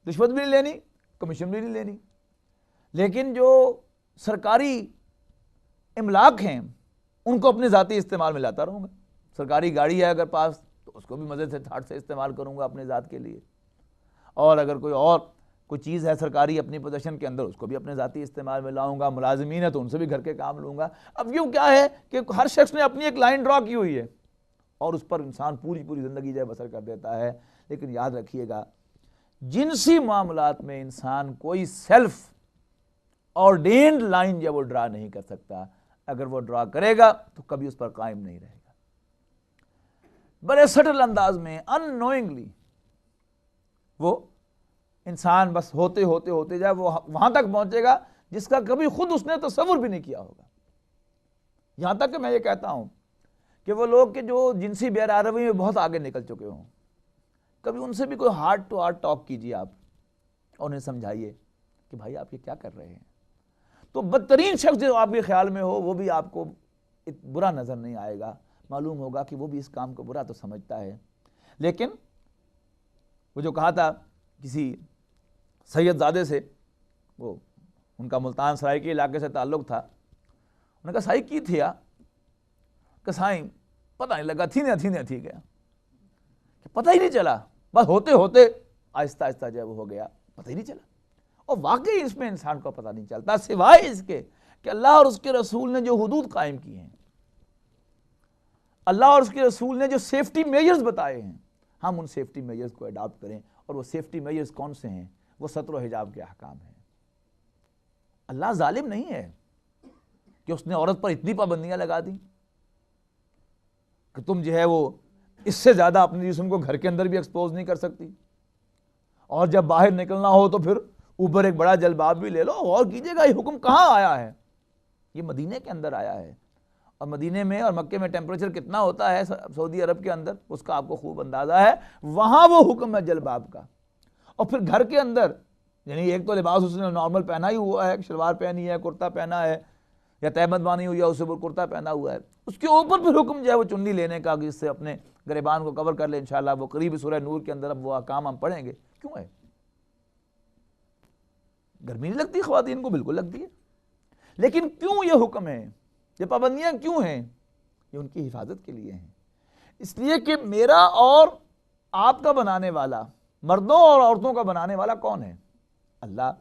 رشوت بھی نہیں لینی، کمیشن بھی نہیں لینی، لیکن جو سرکاری املاک ہیں ان کو اپنے ذاتی استعمال میں لاتا رہوں گا۔ سرکاری گاڑی ہے اگر پاس تو اس کو بھی مزے سے ٹھاٹ سے استعمال کروں گا اپنے ذات کے لیے، اور اگر کوئی چیز ہے سرکاری اپنی پوزیشن کے اندر اس کو بھی اپنے ذاتی استعمال میں لاؤں گا۔ ملازمین ہے تو ان سے بھی گھر کے کام لوں گا۔ اب یوں کیا ہے کہ ہر شخص نے اپنی ایک لائن ڈرا کی ہوئی ہے اور اس پر انسان پوری زندگی جو ہے بسر کر دیتا ہے۔ لیکن یاد رکھیے گا جنسی معاملات میں انسان کوئی سیلف آرڈینڈ لائن جو وہ ڈرا نہیں کر سکتا، اگر وہ ڈرا کرے گا تو کبھی اس پر قائم نہیں رہے گا۔ بڑے سٹل انداز میں ان نوئنگلی وہ انسان بس ہوتے جائے، وہ وہاں تک پہنچے گا جس کا کبھی خود اس نے تصور بھی نہیں کیا ہوگا۔ یہاں تک کہ میں یہ کہتا ہوں کہ وہ لوگ کہ جو جنسی بے روی میں بہت آگے نکل چکے ہوں، کبھی ان سے بھی کوئی ہارٹ ٹو ہارٹ ٹاک کیجیے آپ، اور انہیں سمجھائیے کہ بھائی آپ یہ کیا کر رہے ہیں، تو بدترین شخص جو آپ کے خیال میں ہو وہ بھی آپ کو برا نظر نہیں آئے گا، معلوم ہوگا کہ وہ بھی اس کام کو برا تو سمجھتا ہے۔ لیکن وہ جو کہا تھا کسی سید زادے سے، وہ ان کا ملتان سرائی کے علاقے سے تعلق تھا، انہوں نے کہا سائی کی تھی کہ سائیں پتہ نہیں لگا تھی گیا، کہ پتہ ہی نہیں چلا، بس ہوتے آہستہ آہستہ جو ہو گیا، پتہ ہی نہیں چلا۔ اور واقعی اس میں انسان کو پتہ نہیں چلتا سوائے اس کے کہ اللہ اور اس کے رسول نے جو حدود قائم کی ہیں، اللہ اور اس کے رسول نے جو سیفٹی میجرز بتائے ہیں، ہم ان سیفٹی میجرز کو اڈاپٹ کریں۔ اور وہ سیفٹی میجرز کون سے ہیں؟ وہ ستر و حجاب کے احکام ہیں۔ اللہ ظالم نہیں ہے کہ اس نے عورت پر اتنی پابندیاں لگا دی کہ تم جو ہے وہ اس سے زیادہ اپنے جسم کو گھر کے اندر بھی ایکسپوز نہیں کر سکتی، اور جب باہر نکلنا ہو تو پھر اوپر ایک بڑا جلباب بھی لے لو، اور کیجیے گا یہ حکم کہاں آیا ہے؟ یہ مدینے کے اندر آیا ہے، اور مدینے میں اور مکے میں ٹیمپریچر کتنا ہوتا ہے سعودی عرب کے اندر اس کا آپ کو خوب اندازہ ہے، وہاں وہ حکم ہے جلباب کا۔ اور پھر گھر کے اندر یعنی ایک تو لباس اس نے نارمل پہنا ہی ہوا ہے، شلوار پہنی ہے، کرتا پہنا ہے، یا تہمت باندھی ہوئی ہے، اسے وہ کرتا پہنا ہوا ہے، اس کے اوپر پھر حکم جو ہے وہ چنی لینے کا، جس سے اپنے گریبان کو کور کر لے انشاءاللہ۔ وہ قریب سورہ نور کے اندر اب وہ احکام ہم پڑھیں گے۔ کیوں ہے؟ گرمی نہیں لگتی خواتین کو؟ بالکل لگتی ہے، لیکن کیوں یہ حکم ہے، یہ پابندیاں کیوں ہیں؟ یہ ان کی حفاظت کے لیے ہیں، اس لیے کہ میرا اور آپ کا بنانے والا، مردوں اور عورتوں کا بنانے والا کون ہے؟ اللہ۔